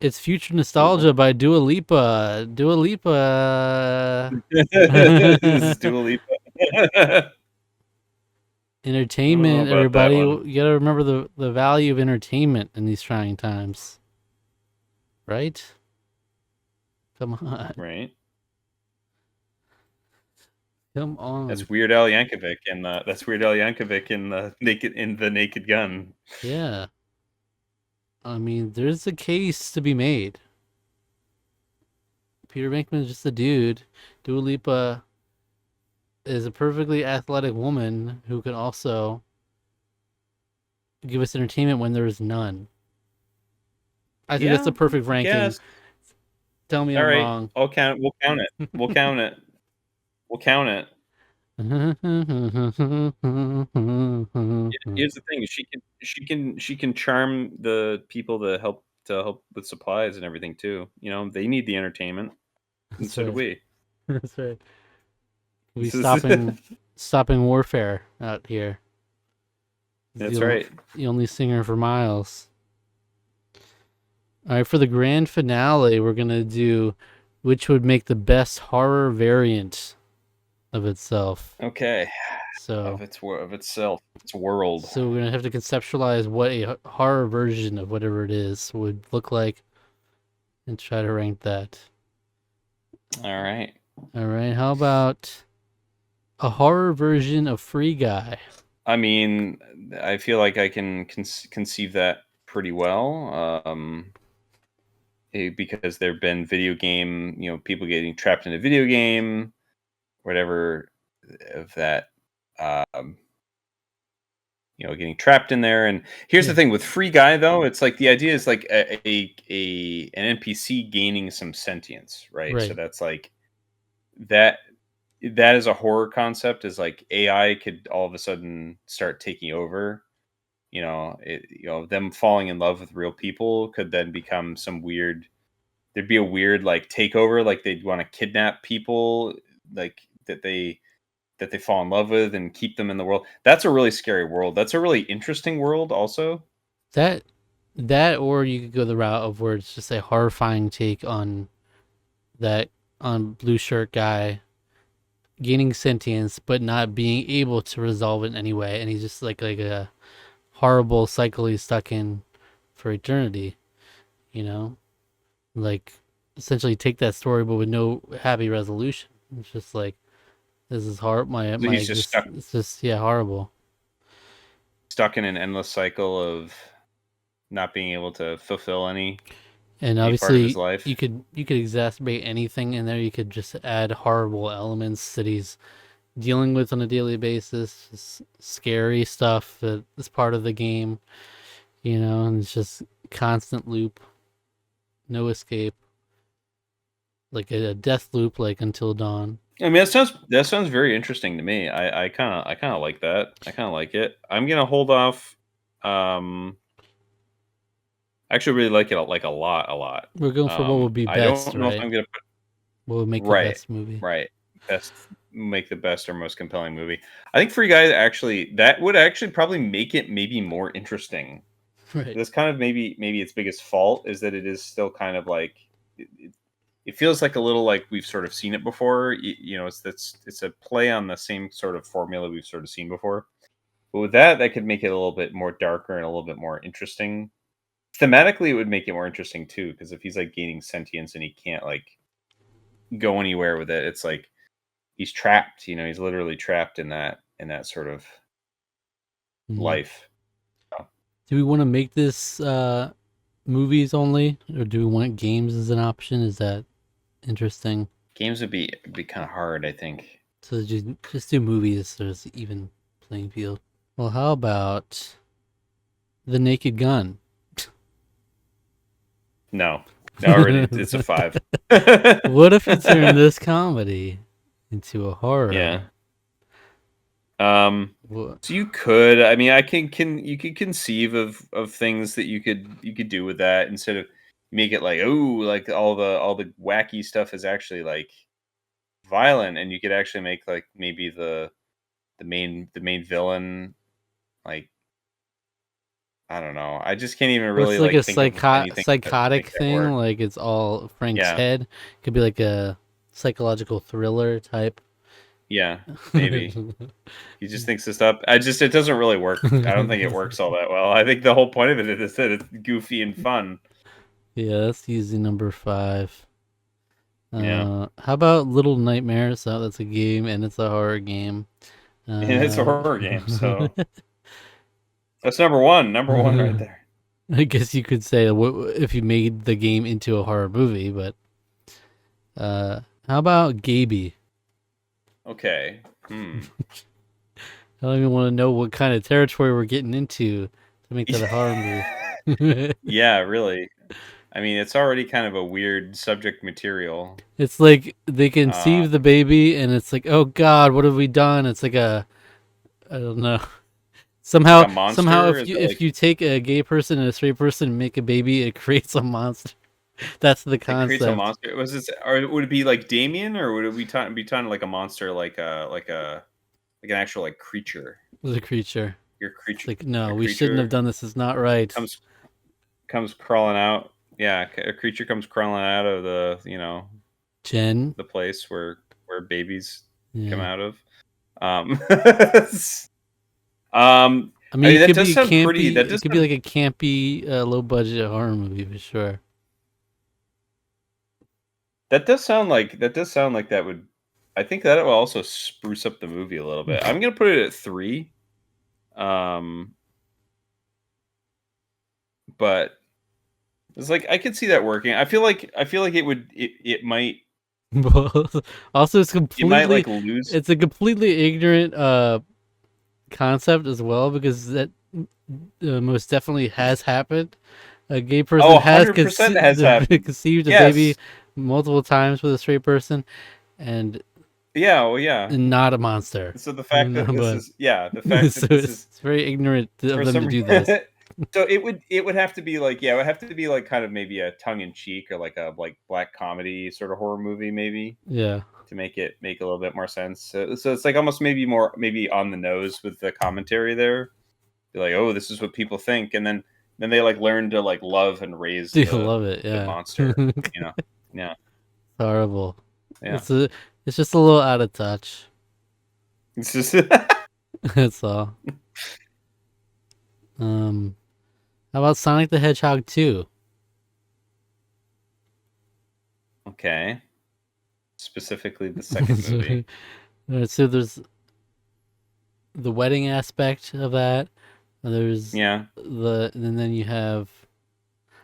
It's Future Doable. Nostalgia by Dua Lipa. Dua Lipa. This is Dua Lipa. I don't know Entertainment, about that everybody. one. You gotta remember the value of entertainment in these trying times. Right? Come on. Right. Come on. That's Weird Al Yankovic and that's Weird Al Yankovic in the Naked Gun. Yeah. I mean, there's a case to be made. Peter Venkman is just a dude. Dua Lipa is a perfectly athletic woman who can also give us entertainment when there is none. I think that's Yeah, the perfect I ranking. guess. Tell me All I'm right, wrong. I'll count. We'll count it. We'll count it. We'll count it. Here's the thing: she can charm the people to help with supplies and everything too. You know, they need the entertainment, and That's so do right. we. That's right. We This is stopping warfare out here. that's right. The only singer for miles. All right, for the grand finale, we're gonna do which would make the best horror variant of itself. Okay, So, of itself, its world. so we're gonna have to conceptualize what a horror version of whatever it is would look like, and try to rank that. All right. All right, how about a horror version of Free Guy? I mean, I feel like I can conceive that pretty well. Because there've been video game, you know, people getting trapped in a video game, whatever of that, um, you know, getting trapped in there. And here's the Yeah, thing with Free Guy, though, it's like the idea is like an NPC gaining some sentience, right? So right. that's like that. That is a horror concept. Is like AI could all of a sudden start taking over. You know, them falling in love with real people could then become some weird. There'd be a weird like takeover, like they'd want to kidnap people, like that they fall in love with and keep them in the world. That's a really scary world. That's a really interesting world, also. That that or you could go the route of where it's just a horrifying take on that on blue shirt guy gaining sentience but not being able to resolve it in any way, and he's just like a horrible cycle he's stuck in for eternity. You know, like essentially take that story but with no happy resolution. It's just like this is hard. So My he's just exist. It's just yeah horrible. stuck in an endless cycle of not being able to fulfill And any part of his obviously life. you could exacerbate anything in there. You could just add horrible elements that he's dealing with on a daily basis, just scary stuff that is part of the game, you know, and it's just constant loop, no escape, like a death loop, like until dawn. I mean, that sounds very interesting to me. I kind of like that. I kind of like it. I'm gonna hold off. Um, I actually really like it like a lot. We're going for what would be I best, don't know if right? I'm gonna What would make the right, best movie, right. Best make the best or most compelling movie. I think Free Guy actually that would actually probably make it maybe more interesting. right? That's kind of maybe its biggest fault is that it is still kind of like it feels like a little like we've sort of seen it before. You know, it's a play on the same sort of formula we've sort of seen before. But with that could make it a little bit more darker and a little bit more interesting. Thematically, it would make it more interesting too, because if he's like gaining sentience and he can't like go anywhere with it, it's like he's trapped. You know, he's literally trapped in that sort of Mm-hmm. life. So, Do we want to make this movies only, or do we want games as an option? Is that interesting? games would be kind of hard, I think. So just do movies so it's even playing field. Well, how about The Naked Gun. No, already it's a 5. What if you turn this comedy into a Yeah. horror? What? So you could. I mean, I can you could conceive of things that you could do with that instead of make it like, oh, like all the wacky stuff is actually like violent, and you could actually make like maybe the main villain like, I don't know. I just can't even What's really like a like think of anything that would psychotic make that thing? work. Like it's all Frank's Yeah, head. Could be like a psychological thriller type. yeah, maybe. He just thinks this up. I just it doesn't really work. I don't think it works all that well. I think the whole point of it is that it's goofy and fun. Yeah, that's easy number five. Yeah. How about Little Nightmares? Oh, that's a game and it's a horror game. And it's a Uh, horror game, so that's number one. Number one right there. I guess you could say if you made the game into a horror movie, but how about Gaby? Okay. Hmm. I don't even want to know what kind of territory we're getting into to make that a horror movie. Yeah, really. I mean, it's already kind of a weird subject material. It's like they Uh, conceive the baby, and it's like, oh God, what have we done? It's like I don't know. like Somehow, a somehow, monster? Is it if you take a gay person and a straight person and make a baby, it creates a monster. That's the it creates a concept. monster? Was this, or would it be like Damien, or would it be talking like a monster, like an actual like creature? With a creature. Your It's creature, like, a no, we shouldn't have creature done this. It's not right. comes comes crawling out. Yeah, a creature comes crawling out of Jen. the place where babies come Yeah. out of. s- um, I I mean, mean it that could does be sound pretty. campy. That It does could be sound, like a campy, low budget horror movie for sure. that does sound like that would. I think that will also spruce up the movie a little bit. I'm gonna put it at 3. Um, but it's like I could see that working. I feel like it might Also, like lose. it's a completely ignorant concept as well because that most definitely has happened. A gay Oh, person has 100% has happened. conceived a baby Yes. multiple times with a straight person, and Yeah, well, yeah. not a monster. So the fact that this But is, yeah, the fact so that this is it's very ignorant of for them to some do this. so it would have to be like, yeah, it would have to be like kind of maybe a tongue in cheek or like a like black comedy sort of horror movie maybe Yeah. to make a little bit more sense. So it's like almost maybe more maybe on the nose with the commentary there. Be like, "Oh, this is what people think." And then they like learn to like love and raise Do you love it? the Yeah. monster, you know. Yeah. Horrible. Yeah. It's a it's just a little out of touch. It's just That's all. Um, how about Sonic the Hedgehog 2? okay. Specifically the second movie. So there's the wedding aspect of that. There's Yeah. and then you have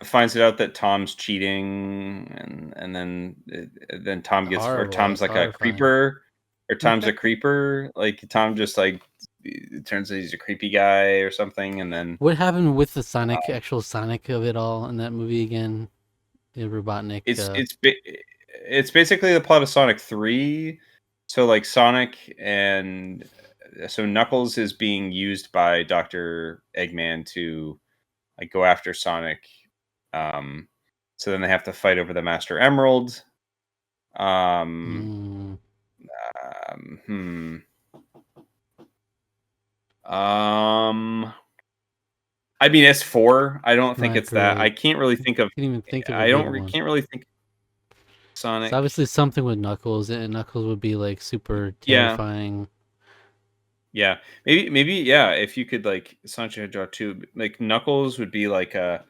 Finds it out that Tom's cheating, and then Tom gets, or horrible. Tom's That's like a horrifying. creeper, or Tom's a creeper. Like Tom just like it turns out he's a creepy guy or something, and then What happened with the Sonic, actual Sonic of it all in that movie again? The Robotnik. it's it's basically the plot of Sonic 3. So like Sonic and so Knuckles is being used by Dr. Eggman to like go after Sonic. Um, so then they have to fight over the Master Emerald. Um, Mm, um, hmm. Um, I mean, S4. I don't think not it's that. I great. can't really think of. Can't even think of a I good don't. one. Can't really think It's Sonic. obviously something with Knuckles, and Knuckles would be like super Yeah, terrifying. yeah. Maybe. Yeah. If you could like Sonic the Hedgehog 2, like Knuckles would be like a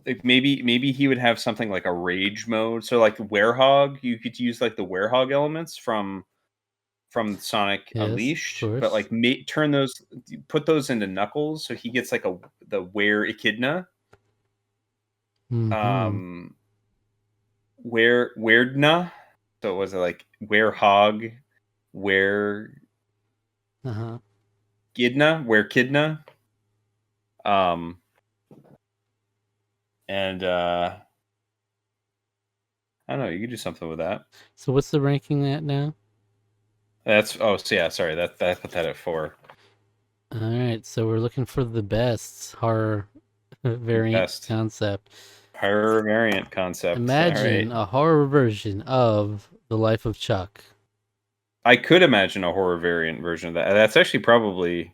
like maybe he would have something like a rage mode. So like Werehog, you could use like the Werehog elements from Sonic Yes, of Unleashed, but course. like turn those, put those into Knuckles, so he gets like a the Were Echidna, Mm-hmm. um, Weirdna. So was it like Werehog, Were Uh-huh. Gidna, Were Kidna? And I don't know. You could do something with that. So what's the ranking at now? So yeah. Sorry, that I put that at 4. All right, so we're looking for the best horror variant Best concept. horror variant concept. All right. Imagine a horror version of The Life of Chuck. I could imagine a horror variant version of that. That's actually probably.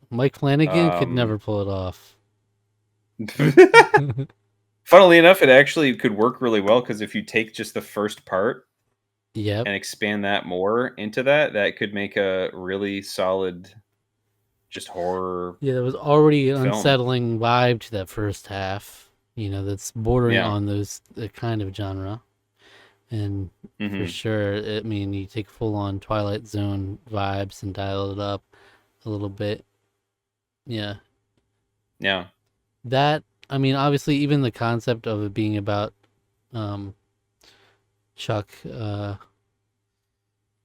Mike Flanagan could never pull it off. Funnily enough, it actually could work really well because if you take just the first part Yep. and expand that more into that, that could make a really solid, just horror. Yeah, there was already an film. unsettling vibe to that first half. That's bordering Yeah. on the kind of genre. And for Mhm. sure, I mean, you take full on Twilight Zone vibes and dial it up a little bit. Yeah. Yeah. That, I mean, obviously, even the concept of it being about Chuck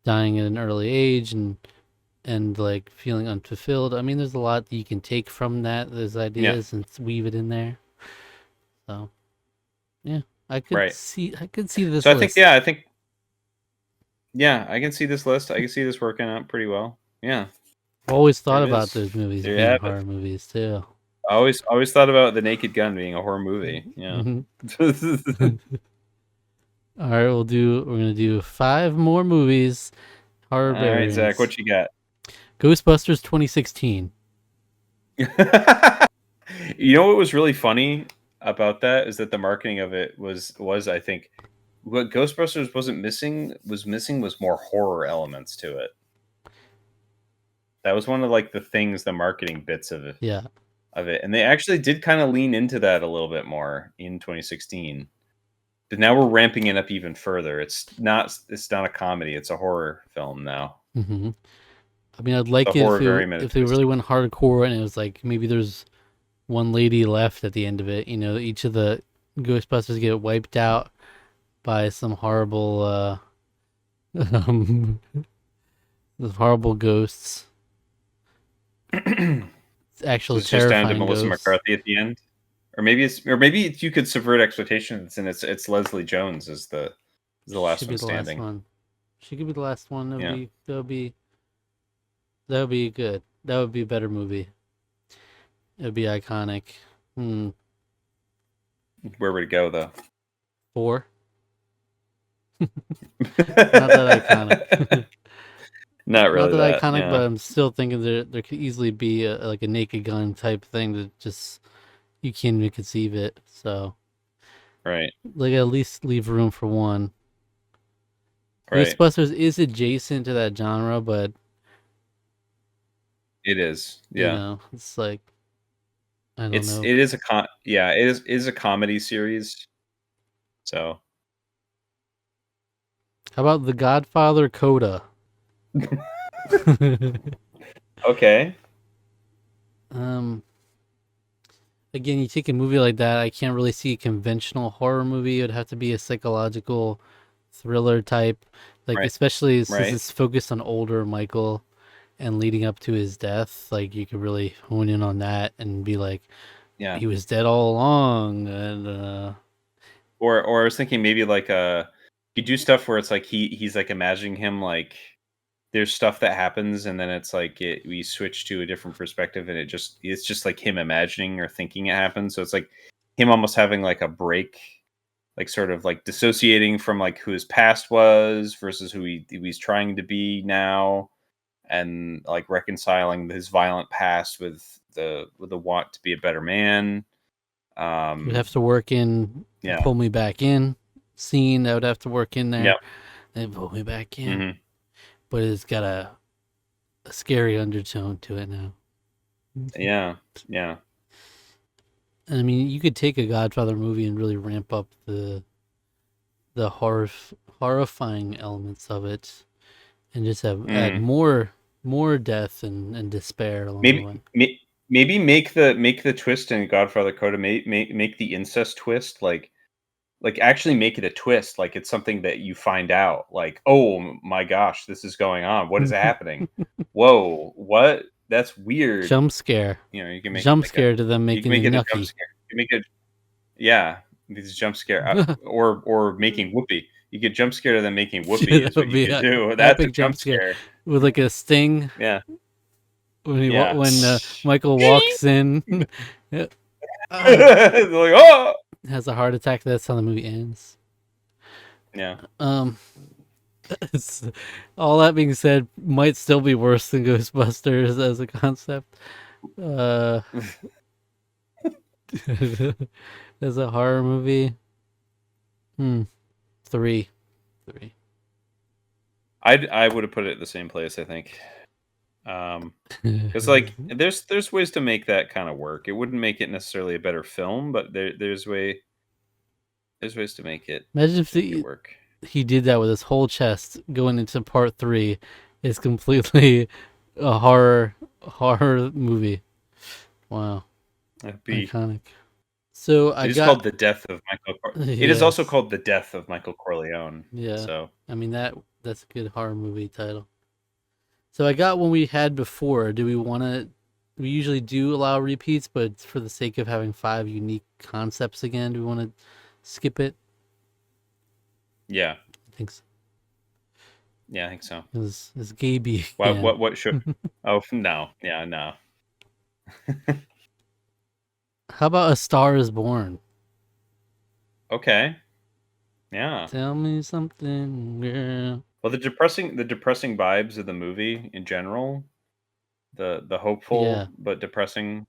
dying at an early age and like feeling unfulfilled. I mean, there's a lot that you can take from those ideas and weave it in there. So, yeah, I could Right. see this So I list. think, I can see this list. I can see this working out pretty well. Yeah. I've always There thought it about is. those movies There you being have it. horror movies too. I always thought about The Naked Gun being a horror movie. Yeah. All right, we're gonna do 5 more movies, horror All right, Zach, variants. what you got? Ghostbusters 2016. You know what was really funny about that is that the marketing of it was I think what Ghostbusters was more horror elements to it. That was one of like the things, the marketing bits of it. Yeah. And they actually did kind of lean into that a little bit more in 2016. But now we're ramping it up even further. It's not a comedy, it's a horror film now. Mm-hmm. I mean, I'd like The it horror variant if they really went hardcore and it was like maybe there's one lady left at the end of it. Each of the Ghostbusters get wiped out by some horrible, horrible ghosts. It's actually It's just down to terrifying Melissa ghosts. McCarthy at the end. Or maybe you could subvert expectations and it's Leslie Jones as the last Should one be the last standing. one. She could be the last one. That Yeah. would be good. That would be a better movie. It would be iconic. Where would it go though? 4. Not that iconic. Not really. Not that iconic, yeah. but I'm still thinking there could easily be like a Naked Gun type thing that just you can't even conceive it. So, Right. like, at least leave room for one. Right. Ghostbusters is adjacent to that genre, but It is. Yeah. it's like I don't know. It is it is a comedy series. So How about The Godfather Coda? okay. Again, you take a movie like that, I can't really see a conventional horror movie. It would have to be a psychological thriller type, like Right. especially since Right. it's focused on older Michael and leading up to his death. Like you could really hone in on that and be like, Yeah. he was dead all along, and Or I was thinking maybe like you do stuff where it's like he's like imagining him like there's stuff that happens and then it's like we switch to a different perspective and it's just like him imagining or thinking it happens. So it's like him almost having like a break, like sort of like dissociating from like who his past was versus who he's trying to be now, and like reconciling his violent past with the want to be a better man. you'd have to work in Yeah. pull me back in scene that would have to work in there. Yep. And pull me back in. Mm-hmm. But it's got a scary undertone to it now. Yeah. Yeah. And I mean, you could take a Godfather movie and really ramp up the horrifying elements of it, and just add more death and despair along the way. Maybe make the twist in Godfather Coda, make the incest twist like actually make it a twist, like it's something that you find out, like, oh my gosh, this is going on, what is happening? Whoa, what? That's weird. Jump scare. You know, you can make it Jump like a scare to them you can making a make it a jump knucky. scare. You make it yeah, these jump scare or making whoopee. You could jump scare to them making whoopee That is what would you be could an do. That's a epic jump jump scare scare. with like a sting Yeah. when Yeah. Michael walks in. uh, They're like, oh has a heart attack. That's how the movie ends. yeah. Um, all that being said, might still be worse than Ghostbusters as a concept. Uh, as a horror movie, hmm, three, three. I would have put it at the same place, I think. Because like there's ways to make that kind of work. It wouldn't make it necessarily a better film, but there's ways Imagine if to make it work. he did that with his whole chest going into part three. It's completely a horror movie. Wow, It'd be iconic. So I it is got called the death of Michael. It is also yes, called the death of Michael Corleone. yeah. So I mean that's a good horror movie title. So I got one we had before. Do we want to? We usually do allow repeats, but for the sake of having five unique concepts again, do we want to skip it? yeah, I think so. yeah, I think so. It's Gaby What again. what should? Oh no, yeah, no. How about A Star Is Born? Okay, yeah. Tell me something, girl. Well, the depressing vibes of the movie in general, the Yeah, hopeful but depressing.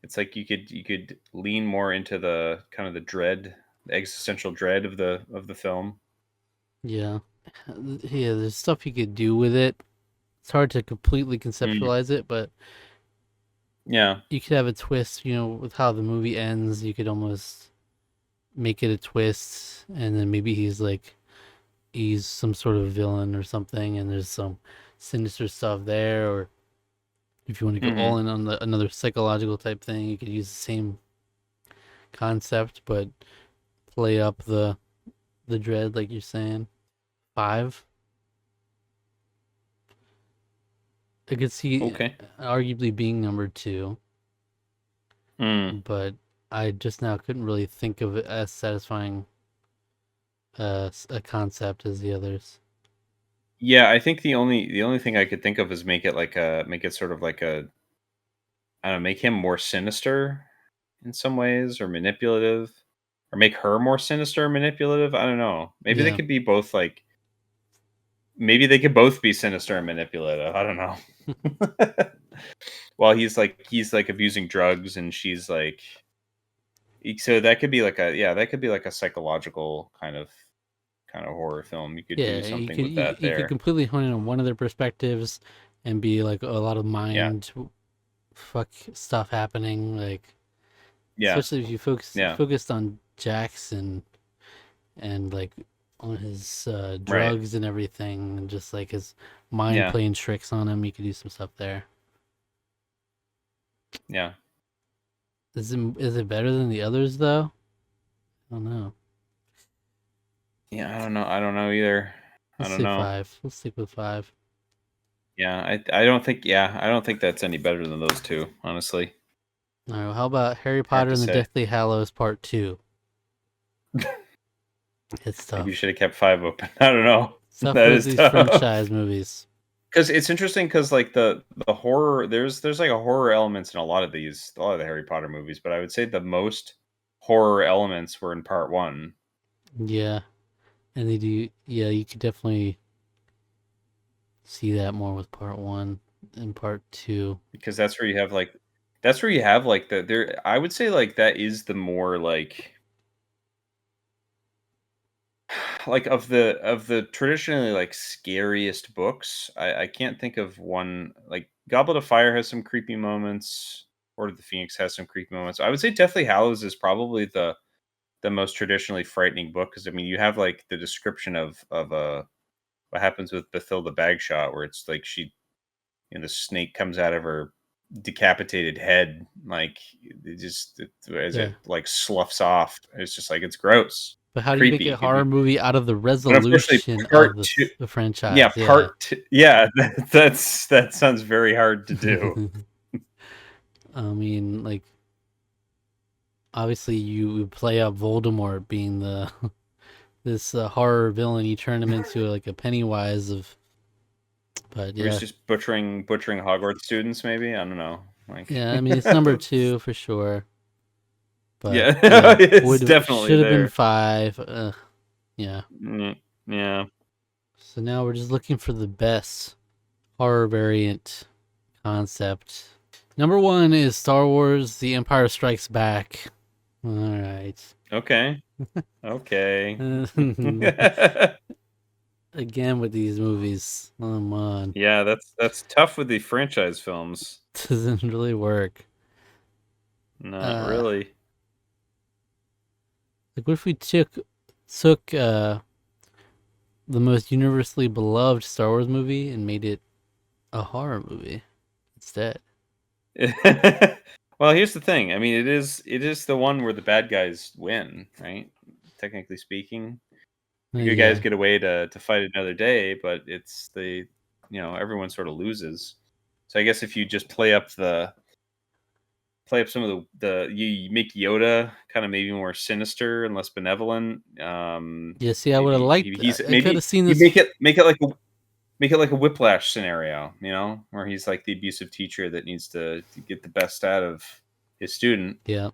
It's like you could lean more into the kind of the dread, the existential dread of the film. yeah, yeah. There's stuff you could do with it. It's hard to completely Mm, conceptualize it, but yeah. you could have a twist. With how the movie ends, you could almost make it a twist, and then maybe he's some sort of villain or something, and there's some sinister stuff there. Or if you want to go all Hmm. in on another psychological type thing, you could use the same concept, but play up the dread, like you're saying. Five. I could see Okay. arguably being number two, Mm. but I just now couldn't really think of it as satisfying a concept as the others. Yeah, I think the only thing I could think of is make it sort of like a I don't know, make him more sinister in some ways or manipulative or make her more sinister or manipulative. I don't know. Maybe they Yeah, could be both like maybe they could both be sinister and manipulative. I don't know. While he's like abusing drugs and she's like so that could be like a yeah, that could be like a psychological kind of horror film. You could do yeah. You something could with you, that you could there. completely hone in on one of their perspectives and be like a lot of Yeah. mind fuck stuff happening. Like Yeah. especially if you Yeah. focused on Jackson and like on his Right. drugs and everything, and just like his mind Yeah. playing tricks on him. You could do some stuff there. Yeah. Is it better than the others though? I don't know. Yeah, I don't know. I don't know either. I Let's don't say know. five. Let's stick with five. Yeah, I don't think yeah, I don't think that's any better than those two, honestly. All right. Well, how about Harry Hard Potter to and the say. Deathly Hallows Part Two? It's Maybe you tough. should have kept 5 open. I don't know. It's tough That with is these tough. franchise movies. Cuz it's interesting cuz like the horror there's like a horror elements in a lot of the Harry Potter movies, but I would say the most horror elements were in part 1 Yeah, and they do. Yeah, you could definitely see that more with Part One and Part Two. because that's where you have like the there I would say like that is the more like of the traditionally like scariest books. I can't think of one like Goblet of Fire has some creepy moments. Order of the Phoenix has some creepy moments. I would say Deathly Hallows is probably the most traditionally frightening book because I mean you have like the description of what happens with Bathilda Bagshot where it's like the snake comes out of her decapitated head like it just as Yeah, it like sloughs off. It's just like it's gross. But how do you make creepy. a horror movie out of the But unfortunately, resolution of part two. the Yeah, franchise? Yeah. part two. Yeah, that sounds very hard to do. I mean, like, obviously you play up Voldemort being the this horror villain. You turn him into like a Pennywise of, but Where he's yeah, just butchering Hogwarts students. Maybe I don't know. Like, yeah. I mean, it's number two for sure. But yeah, yeah, it's would definitely should have been there. five. Yeah. Yeah. So now we're just looking for the best horror variant concept. Number one is Star Wars: The Empire Strikes Back. All right. Okay. Okay. Again with these movies. Come on. Yeah, that's tough with the franchise films. Doesn't really work. Not Uh really. like what if we took the most universally beloved Star Wars movie and made it a horror movie instead? Well, here's the thing. I mean, it is the one where the bad guys win, right? Technically speaking, the good guys Yeah. get away to fight another day, but it's everyone sort of loses. So I guess if you just play up some of you make Yoda kind of maybe more sinister and less benevolent. Yeah, see, I would have Maybe liked maybe he's that. I could maybe have seen you this. make it like a Whiplash scenario, where he's like the abusive teacher that needs to get the best out of his student. Yeah.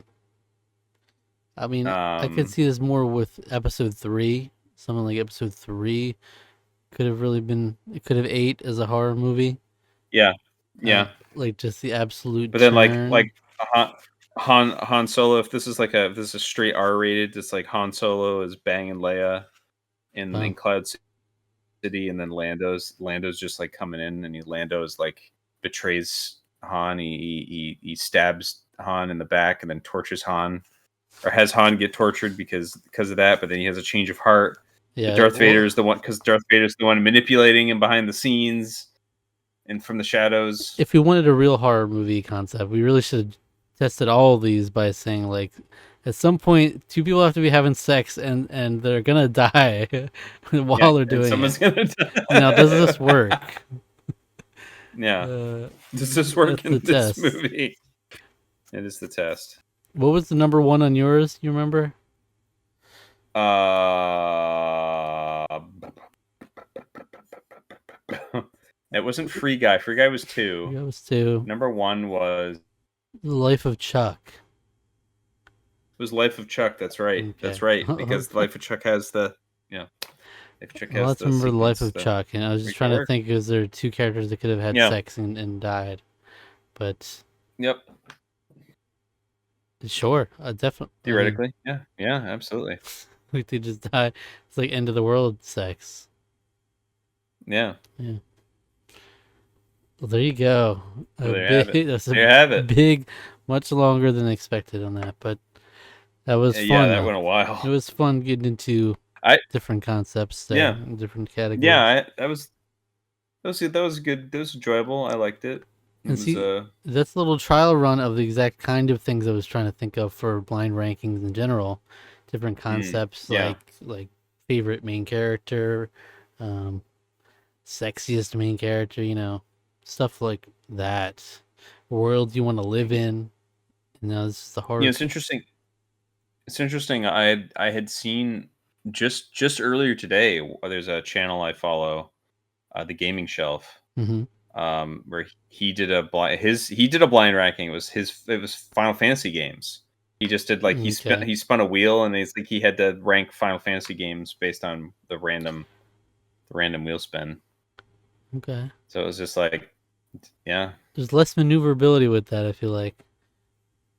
I mean, I could Um, see this more with episode three. Something like episode three could have really been. It could have ate as a horror movie. yeah, yeah. Like just the absolute But then turn. Han Solo, if this is a straight R rated, it's like Han Solo is banging Leia in Wow. Cloud City, and then Lando's just like coming in, and Lando is like betrays Han. He stabs Han in the back and then tortures Han, or has Han get tortured because of that. But then he has a change of heart. But Yeah. Darth Vader Well, is the one because Darth Vader is the one manipulating him behind the scenes and from the shadows. if we wanted a real horror movie concept, we really should have tested all of these by saying like, at some point, two people have to be having sex and they're gonna die Yeah, while they're and doing it. someone's gonna Now, does this die. work? Yeah, Uh, does this work that's the in this test. movie? It is the test. What was the number one on yours? You remember? Uh, it wasn't Free Guy. Free Guy was two. That was two. Number one The Life of Chuck. was Life of Chuck. That's right. Okay. That's right. Because Life of Chuck has the yeah. Life of Chuck Well, has let's the remember the Life sequence. of Chuck. And I was just Make it trying to work. think, is there two characters that could have had Yeah. sex and died? But Yep. sure, definitely. Theoretically. Yeah. Yeah. Absolutely. Like they just die. It's like end of the world sex. Yeah. Yeah. Well, there you go. So there you have it. That's There you have it. big, much longer than expected on that, but that was Yeah. fun That though. went a while. It was fun getting into I different concepts there, yeah. in different categories. Yeah. That was good. That was enjoyable. I liked it. It And was see, that's a little trial run of the exact kind of things I was trying to think of for blind rankings in general. Different concepts yeah. like favorite main character, um, sexiest main character, stuff like that. World you want to live in. This is the horror. It's interesting. It's interesting. I had seen just earlier today. There's a channel I follow, the Gaming Shelf, Mm-hmm. where he did a blind ranking. It was Final Fantasy games. He just did like Okay. he spun a wheel, and it's like he had to rank Final Fantasy games based on the random wheel spin. Okay. So it was just like, yeah, There's less maneuverability with that, I feel like.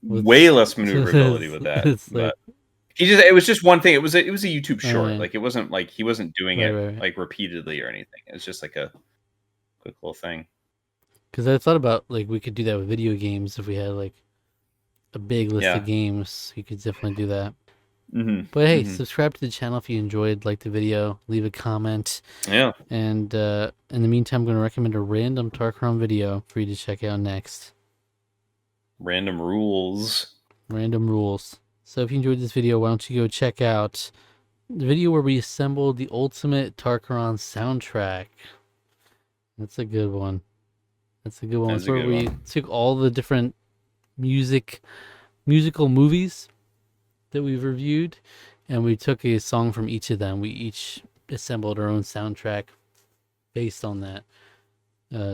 way less maneuverability with that. It's like, But it was just one thing. It was a YouTube short. right, Like it wasn't like he wasn't doing right, it right. like repeatedly or anything. It was just like a quick little thing. Because I thought about like we could do that with video games if we had like a big list Yeah. of games. You could definitely do that. Mm-hmm. But hey, subscribe to the channel if you enjoyed, like the video, leave a comment, Yeah. and in the meantime, I'm going to recommend a random Tarqaron video for you to check out next. Random rules. Random rules. So if you enjoyed this video, why don't you go check out The video where we assembled the ultimate Tarqaron soundtrack. That's a good one. That's a good one. That's It's a where good we one. took all the different musical movies that we've reviewed, and we took a song from each of them. We each assembled our own soundtrack based on that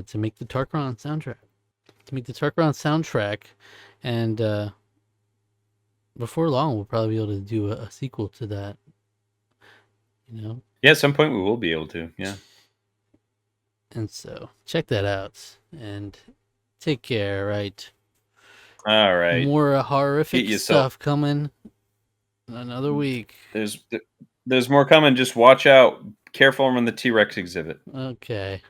to make the Tarqaron soundtrack. And before long, we'll probably be able to do a sequel to that. You know, Yeah, at some point we will be able to. Yeah. and so check that out and take care. Right, All right. more Get horrific yourself. stuff coming another week. There's more coming. Just watch out. Careful around the T-Rex exhibit. Okay.